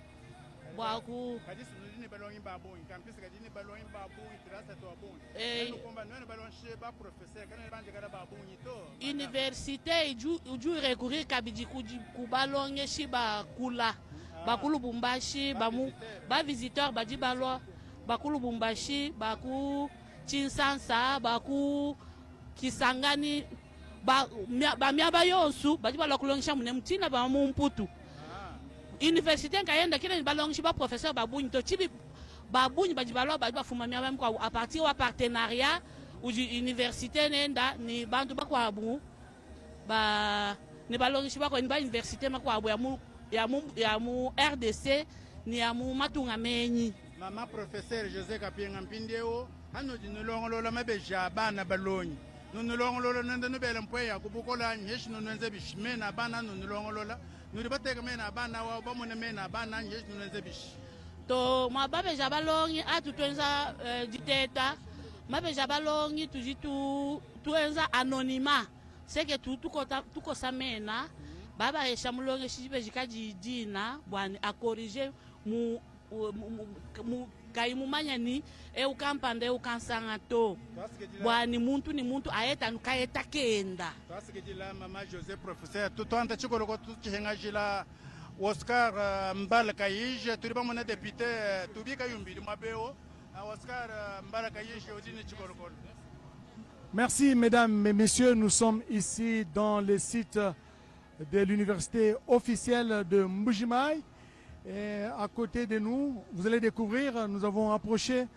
bwaku kadisi nini balongi babongi kampisi kadini balongi babongi tirasa to abongi no komba none balonche ba professeur kana banje kada babongi to université uju recourir kabiji kubalongeshi bakula bakulu bumbashi ba visiteur badi balwa bakulu bumbashi baku Chinsansa baku Kisangani ba miaba yonsu badi balwa kulongesha mune mtina ba mumputu université ngayenda kile balongesha ba professeur babunyi to chibi babunyi badi balwa badi bafuma miaba mko a partir wa partenariat uji université nenda ni bantu bakwa abu ba ni balongesha bako ni ba université makwa abu ya mu RDC ni ya mu matunga menyi. Mama professeur José Kapinga Mpindeo hano dinulongolola mabeja bana balonyi nunulongolola nende nubele mpweya kubukola nyeshi nunwenze bishime na bana nunulongolola nulibateka mena bana wa bamune mena bana nyeshi nunwenze bishi to mababeja balonyi atutwenza diteta mabeja balonyi tuenza anonymat seke tuko samena baba esha mulonge shibe jikaji dina bwani a corriger mu kaimumanya ni eukampande eukansanga to bwani muntu ni muntu aeta nukaeta kenda twasikijila mama José professeur tutwanta chikoloko tuchihenga jila Oscar Mbala Kayije turi bamona député tubika yumbiri mabeo Oscar Mbala Kayije odini chikoloko. Merci mesdames et messieurs, nous sommes ici dans le site de l'université officielle de Mbuji-Mayi. Et à côté de nous, vous allez découvrir, nous avons approché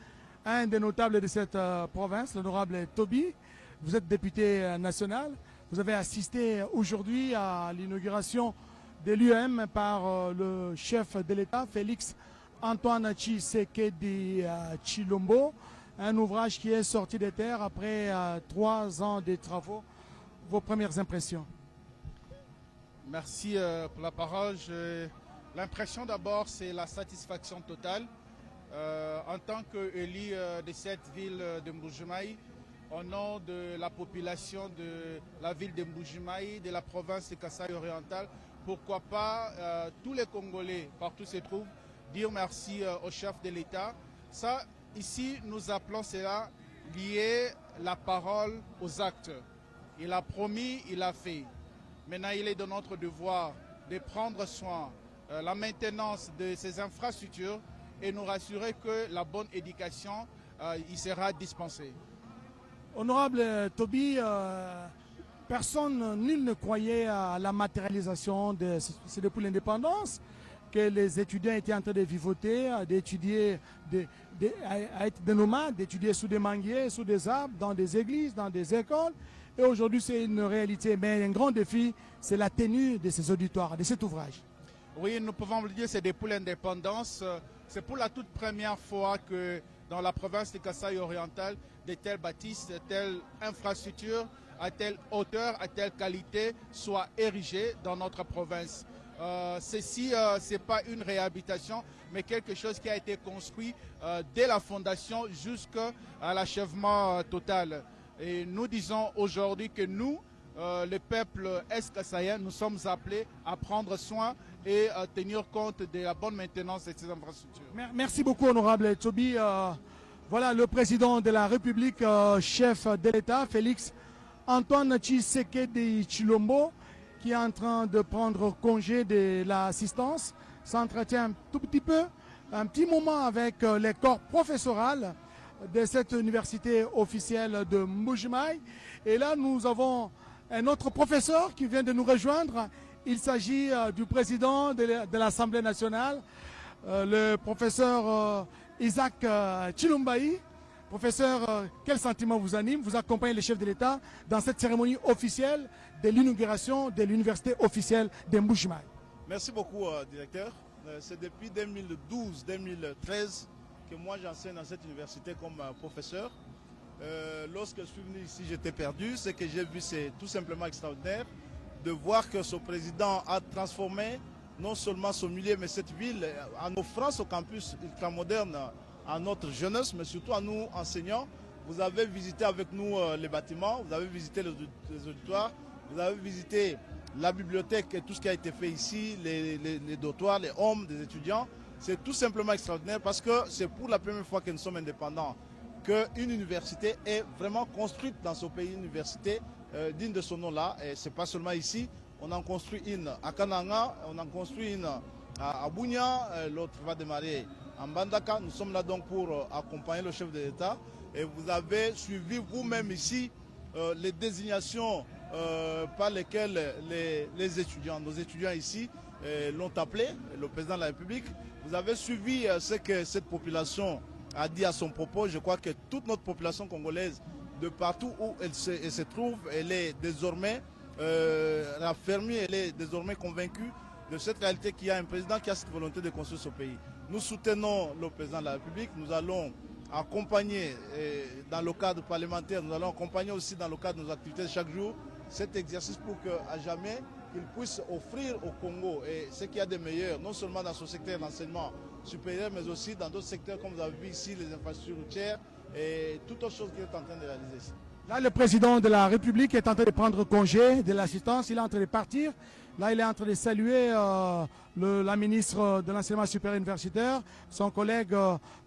un des notables de cette province, l'honorable Toby. Vous êtes député national. Vous avez assisté aujourd'hui à l'inauguration de l'UM par le chef de l'État, Félix Antoine Tshisekedi Tshilombo. Un ouvrage qui est sorti des terres après 3 ans de travaux. Vos premières impressions? Merci pour la parole. L'impression d'abord, c'est la satisfaction totale. En tant qu'élu de cette ville de Mbuji-Mayi, au nom de la population de la ville de Mbuji-Mayi, de la province de Kasaï oriental, pourquoi pas tous les Congolais, partout se trouvent, dire merci au chef de l'État. Ça, ici, nous appelons cela lier la parole aux actes. Il a promis, il a fait. Maintenant, il est de notre devoir de prendre soin la maintenance de ces infrastructures et nous rassurer que la bonne éducation y sera dispensée. Honorable Toby, nul ne croyait à la matérialisation c'est depuis l'indépendance que les étudiants étaient en train de vivoter, d'étudier, à être des nomades, d'étudier sous des manguiers, sous des arbres, dans des églises, dans des écoles. Et aujourd'hui, c'est une réalité. Mais un grand défi, c'est la tenue de ces auditoires, de cet ouvrage. Oui, nous pouvons le dire, c'est depuis l'indépendance. C'est pour la toute première fois que dans la province de Kasaï oriental, de telles bâtisses, de telles infrastructures, à telle hauteur, à telle qualité, soient érigées dans notre province. Ceci, ce n'est pas une réhabilitation, mais quelque chose qui a été construit dès la fondation jusqu'à l'achèvement total. Et nous disons aujourd'hui que nous, le peuple est-kassaïen, nous sommes appelés à prendre soin et à tenir compte de la bonne maintenance de ces infrastructures. Merci beaucoup, honorable Toby. Voilà le président de la République, chef de l'État, Félix Antoine Tshisekedi Tshilombo, qui est en train de prendre congé de l'assistance, s'entretient un tout petit peu, un petit moment avec les corps professoral de cette université officielle de Mbuji-Mayi. Et là, nous avons un autre professeur qui vient de nous rejoindre. Il s'agit du président de l'Assemblée nationale, le professeur Isaac Tshilombayi. Professeur, quel sentiment vous anime? Vous accompagnez le chef de l'État dans cette cérémonie officielle de l'inauguration de l'université officielle de Mbuji-Mayi. Merci beaucoup, directeur. C'est depuis 2012-2013 que moi j'enseigne dans cette université comme professeur. Lorsque je suis venu ici, j'étais perdu. Ce que j'ai vu, c'est tout simplement extraordinaire de voir que ce président a transformé non seulement ce milieu, mais cette ville, en offrant ce campus ultramoderne à notre jeunesse, mais surtout à nous enseignants. Vous avez visité avec nous les bâtiments, vous avez visité les auditoires, vous avez visité la bibliothèque et tout ce qui a été fait ici, les dortoirs, les hommes des étudiants. C'est tout simplement extraordinaire parce que c'est pour la première fois que nous sommes indépendants qu'une université est vraiment construite dans ce pays, une université digne de ce nom-là. Et ce n'est pas seulement ici, on en construit une à Kananga, on en construit une à Bunia, l'autre va démarrer en Bandaka. Nous sommes là donc pour accompagner le chef de l'État. Et vous avez suivi vous-même ici les désignations par lesquelles les étudiants, nos étudiants ici, l'ont appelé, le président de la République. Vous avez suivi ce que cette population a dit à son propos. Je crois que toute notre population congolaise, de partout où elle se trouve, elle est désormais raffermie, elle est désormais convaincue de cette réalité qu'il y a un président qui a cette volonté de construire ce pays. Nous soutenons le président de la République, nous allons accompagner dans le cadre parlementaire, nous allons accompagner aussi dans le cadre de nos activités de chaque jour cet exercice pour qu'à jamais il puisse offrir au Congo et ce qu'il y a de meilleur, non seulement dans ce secteur d'enseignement supérieur, mais aussi dans d'autres secteurs comme vous avez vu ici, les infrastructures routières et toutes autres choses qu'il est en train de réaliser ici. Là, le président de la République est en train de prendre congé de l'assistance, il est en train de partir. Là, il est en train de saluer la ministre de l'Enseignement supérieur universitaire, son collègue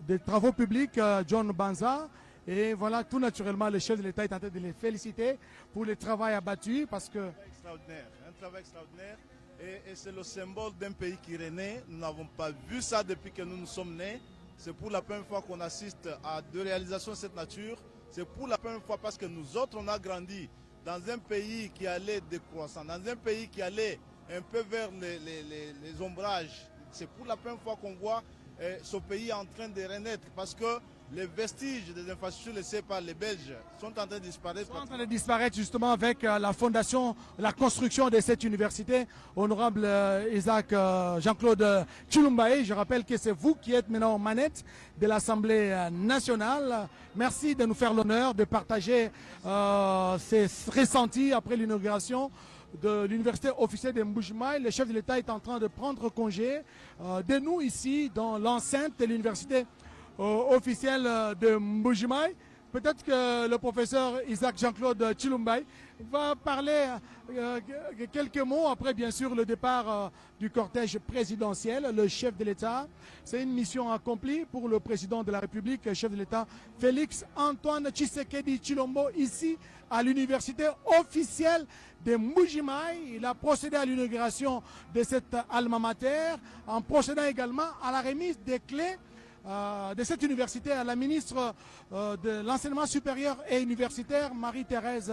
des Travaux publics, John Banza. Et voilà, tout naturellement, le chef de l'État est en train de les féliciter pour le travail abattu parce que... Un travail extraordinaire. Et c'est le symbole d'un pays qui renaît. Nous n'avons pas vu ça depuis que nous nous sommes nés. C'est pour la première fois qu'on assiste à deux réalisations de cette nature. C'est pour la première fois parce que nous autres, on a grandi dans un pays qui allait décroissant, dans un pays qui allait un peu vers les ombrages. C'est pour la première fois qu'on voit ce pays en train de renaître parce que les vestiges des infrastructures laissées par les Belges sont en train de disparaître. Sont en train de disparaître justement avec la fondation, la construction de cette université. Honorable Isaac Jean-Claude Tshilombayi, je rappelle que c'est vous qui êtes maintenant aux manettes de l'Assemblée nationale. Merci de nous faire l'honneur de partager ces ressentis après l'inauguration de l'université officielle de Mbuji-Mayi. Le chef de l'État est en train de prendre congé de nous ici dans l'enceinte de l'université officielle de Mbuji-Mayi. Peut-être que le professeur Isaac Jean-Claude Tshilombayi va parler quelques mots après bien sûr le départ du cortège présidentiel, le chef de l'État. C'est une mission accomplie pour le président de la République, chef de l'État Félix Antoine Tshisekedi Tshilombo, ici à l'université officielle de Mbuji-Mayi. Il a procédé à l'inauguration de cette alma mater en procédant également à la remise des clés de cette université à la ministre de l'Enseignement supérieur et universitaire, Marie-Thérèse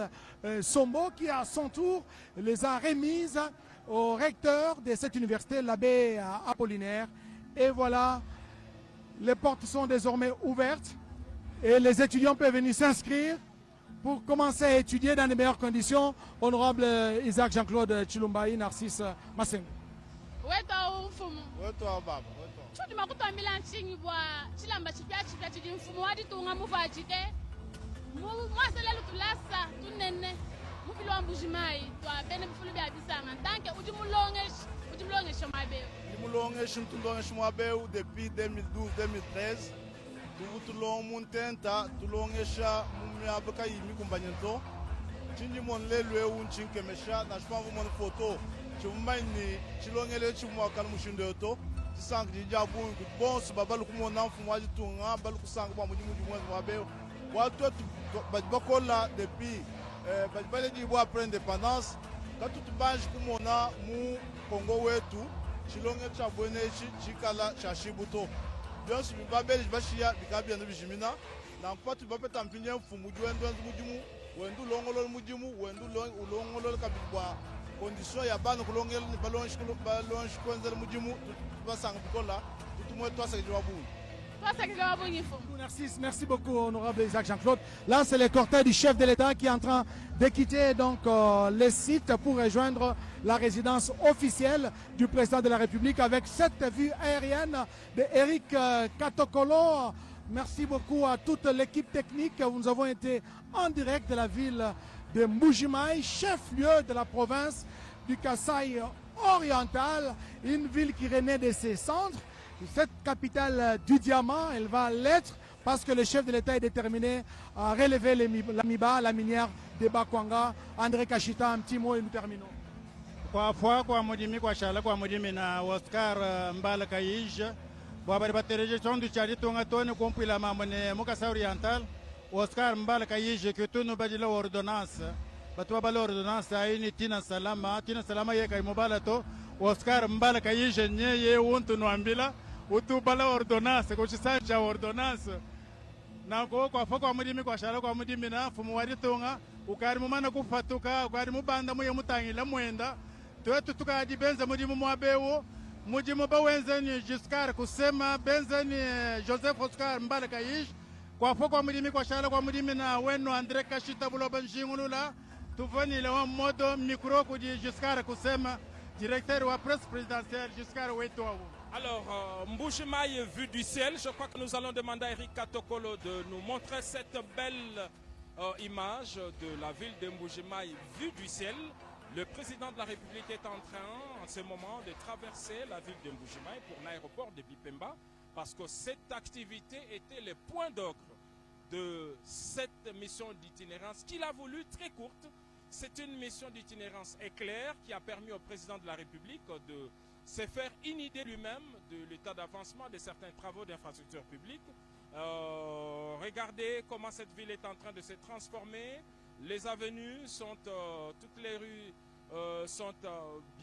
Sombo, qui à son tour les a remises au recteur de cette université, l'abbé Apollinaire. Et voilà, les portes sont désormais ouvertes et les étudiants peuvent venir s'inscrire pour commencer à étudier dans les meilleures conditions. Honorable Isaac Jean-Claude Tshilombayi, Narcisse Massengo. Chudi makutambila nchingi bwa chilamba chipya chidi mfumo wadi tunga muvajike mwasela lutulasa tunene mufilo wa Mbuji-Mayi twa bene mufilo bya bisanga tanke udimulongesha mwabeu Udimulongesha mtulongesha mwabeu depuis 2012-2013. Nous vous tulong muntenta tulong esha mumya baka yimi kumbanyanto chinji mon le lwe un chinke mesha na shpa mon photo chummaini chilongele chimwa kal mushindo to sang di jabu bon su babalu kumo na fumwa jitunga balu kusang ba mujimu mwa wabe wato bakola depuis bajibale di bo après indépendance quand tout banj kumo na mu Congo wetu chilonge cha bwene chikala cha shibuto bien su babel bashia bikabia no bijimina na mpatu bapeta mpinye mfumu jwendo mujimu wendu longolo mujimu wendu longolo kabibwa condition ya bana kulongela ni balon shkonzel mujimu basang bikola tutumwe twasa kijabu. Merci beaucoup, honorable Isaac Jean-Claude. Là, c'est le cortège du chef de l'État qui est en train de quitter donc, le site pour rejoindre la résidence officielle du président de la République avec cette vue aérienne de Eric Katokolo. Merci beaucoup à toute l'équipe technique. Nous avons été en direct de la ville de Mbuji-Mayi, chef-lieu de la province du Kasaï oriental, une ville qui renaît de ses cendres. Cette capitale du diamant, elle va l'être parce que le chef de l'État est déterminé à relever la MIBA, la minière de Bakwanga. André Kachita, un petit mot et nous terminons. Kwa fwa kwa mudimi kwa shala kwa mudimi na Oscar Mbala Kayij kwa bari batereje tondu chari tonga tone kompila mamone Mukasa oriental Oscar Mbala Kayij ketunu badila ordonnance batwa bala ordonnance ayini tina salama ye kay mobala to Oscar Mbala Kayij nye ye wontu no ambila utu bala ordonnance ko chisanja ordonnance na ko kwa fwa kwa mudimi kwa shala kwa mudimi na fumu wari tonga ukari mumana kufatuka ukari mubanda muye mutangila mwenda twetu tukadi benza mujimu mwabewo mujimu bawenzeni Giscard kusema benzeni Joseph Oscar Mbala Kayij kwa foko kwa mudimi kwa shala kwa mudimi na wenu Andre Kachita buloba njingulula tuvani le wa modo micro kudi Giscard kusema directeur wa presse présidentielle Giscard Wetoawu. Alors, Mbuji-Mayi vue du ciel, je crois que nous allons demander à Eric Katokolo de nous montrer cette belle image de la ville de Mbuji-Mayi vue du ciel. Le président de la République est en train, en ce moment, de traverser la ville de Mbuji-Mayi pour l'aéroport de Bipemba, parce que cette activité était le point d'orgue de cette mission d'itinérance qu'il a voulu très courte. C'est une mission d'itinérance éclair qui a permis au président de la République de se faire une idée lui-même de l'état d'avancement de certains travaux d'infrastructure publique. Regardez comment cette ville est en train de se transformer. Les avenues sont, toutes les rues sont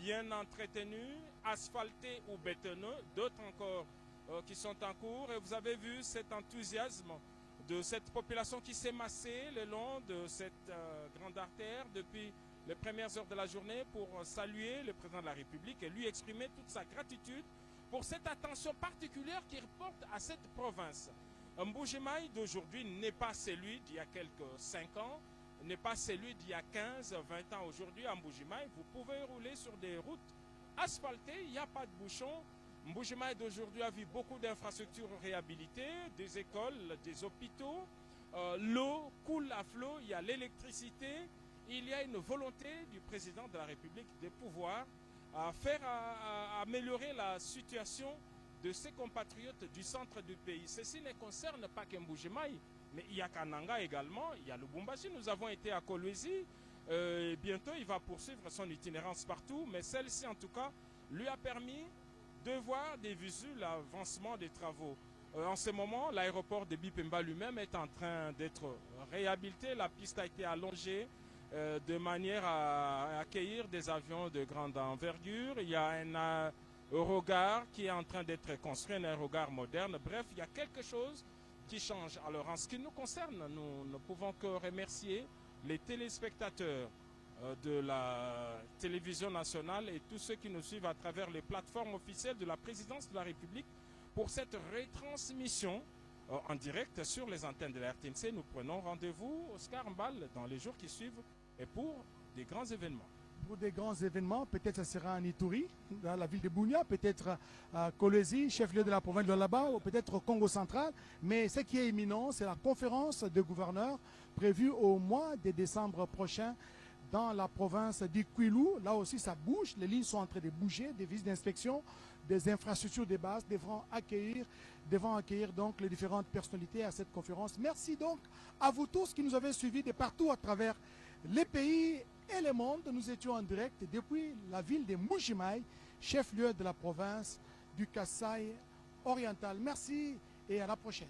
bien entretenues, asphaltées ou bétonneuses, d'autres encore qui sont en cours. Et vous avez vu cet enthousiasme de cette population qui s'est massée le long de cette grande artère depuis les premières heures de la journée pour saluer le président de la République et lui exprimer toute sa gratitude pour cette attention particulière qu'il porte à cette province. Mbuji-Mayi d'aujourd'hui n'est pas celui d'il y a quelques 5 ans, n'est pas celui d'il y a 15, 20 ans. Aujourd'hui, à Mbuji-Mayi, vous pouvez rouler sur des routes asphaltées, il n'y a pas de bouchons. Mbuji-Mayi d'aujourd'hui a vu beaucoup d'infrastructures réhabilitées, des écoles, des hôpitaux. L'eau coule à flot, il y a l'électricité. Il y a une volonté du président de la République de pouvoir améliorer la situation de ses compatriotes du centre du pays. Ceci ne concerne pas que Mbuji-Mayi, mais il y a Kananga également, il y a Lubumbashi. Nous avons été à Kolwezi. Bientôt, il va poursuivre son itinérance partout, mais celle-ci, en tout cas, lui a permis de voir des visu l'avancement des travaux. En ce moment, l'aéroport de Bipemba lui-même est en train d'être réhabilité. La piste a été allongée de manière à accueillir des avions de grande envergure. Il y a un aérogare qui est en train d'être construit, un aérogare moderne. Bref, il y a quelque chose qui change. Alors, en ce qui nous concerne, nous ne pouvons que remercier les téléspectateurs de la télévision nationale et tous ceux qui nous suivent à travers les plateformes officielles de la présidence de la République pour cette retransmission en direct sur les antennes de la RTNC. Nous prenons rendez-vous, Oscar Mbal, dans les jours qui suivent et pour des grands événements. Pour des grands événements, peut-être ça sera en Ituri, dans la ville de Bunia, peut-être à Kolwezi, chef-lieu de la province de là-bas, ou peut-être au Congo central. Mais ce qui est imminent, c'est la conférence de gouverneurs prévue au mois de décembre prochain dans la province du Kwilu. Là aussi, ça bouge. Les lignes sont en train de bouger, des visites d'inspection des infrastructures de base devront accueillir donc les différentes personnalités à cette conférence. Merci donc à vous tous qui nous avez suivis de partout à travers les pays et le monde. Nous étions en direct depuis la ville de Mbuji-Mayi, chef-lieu de la province du Kasaï oriental. Merci et à la prochaine.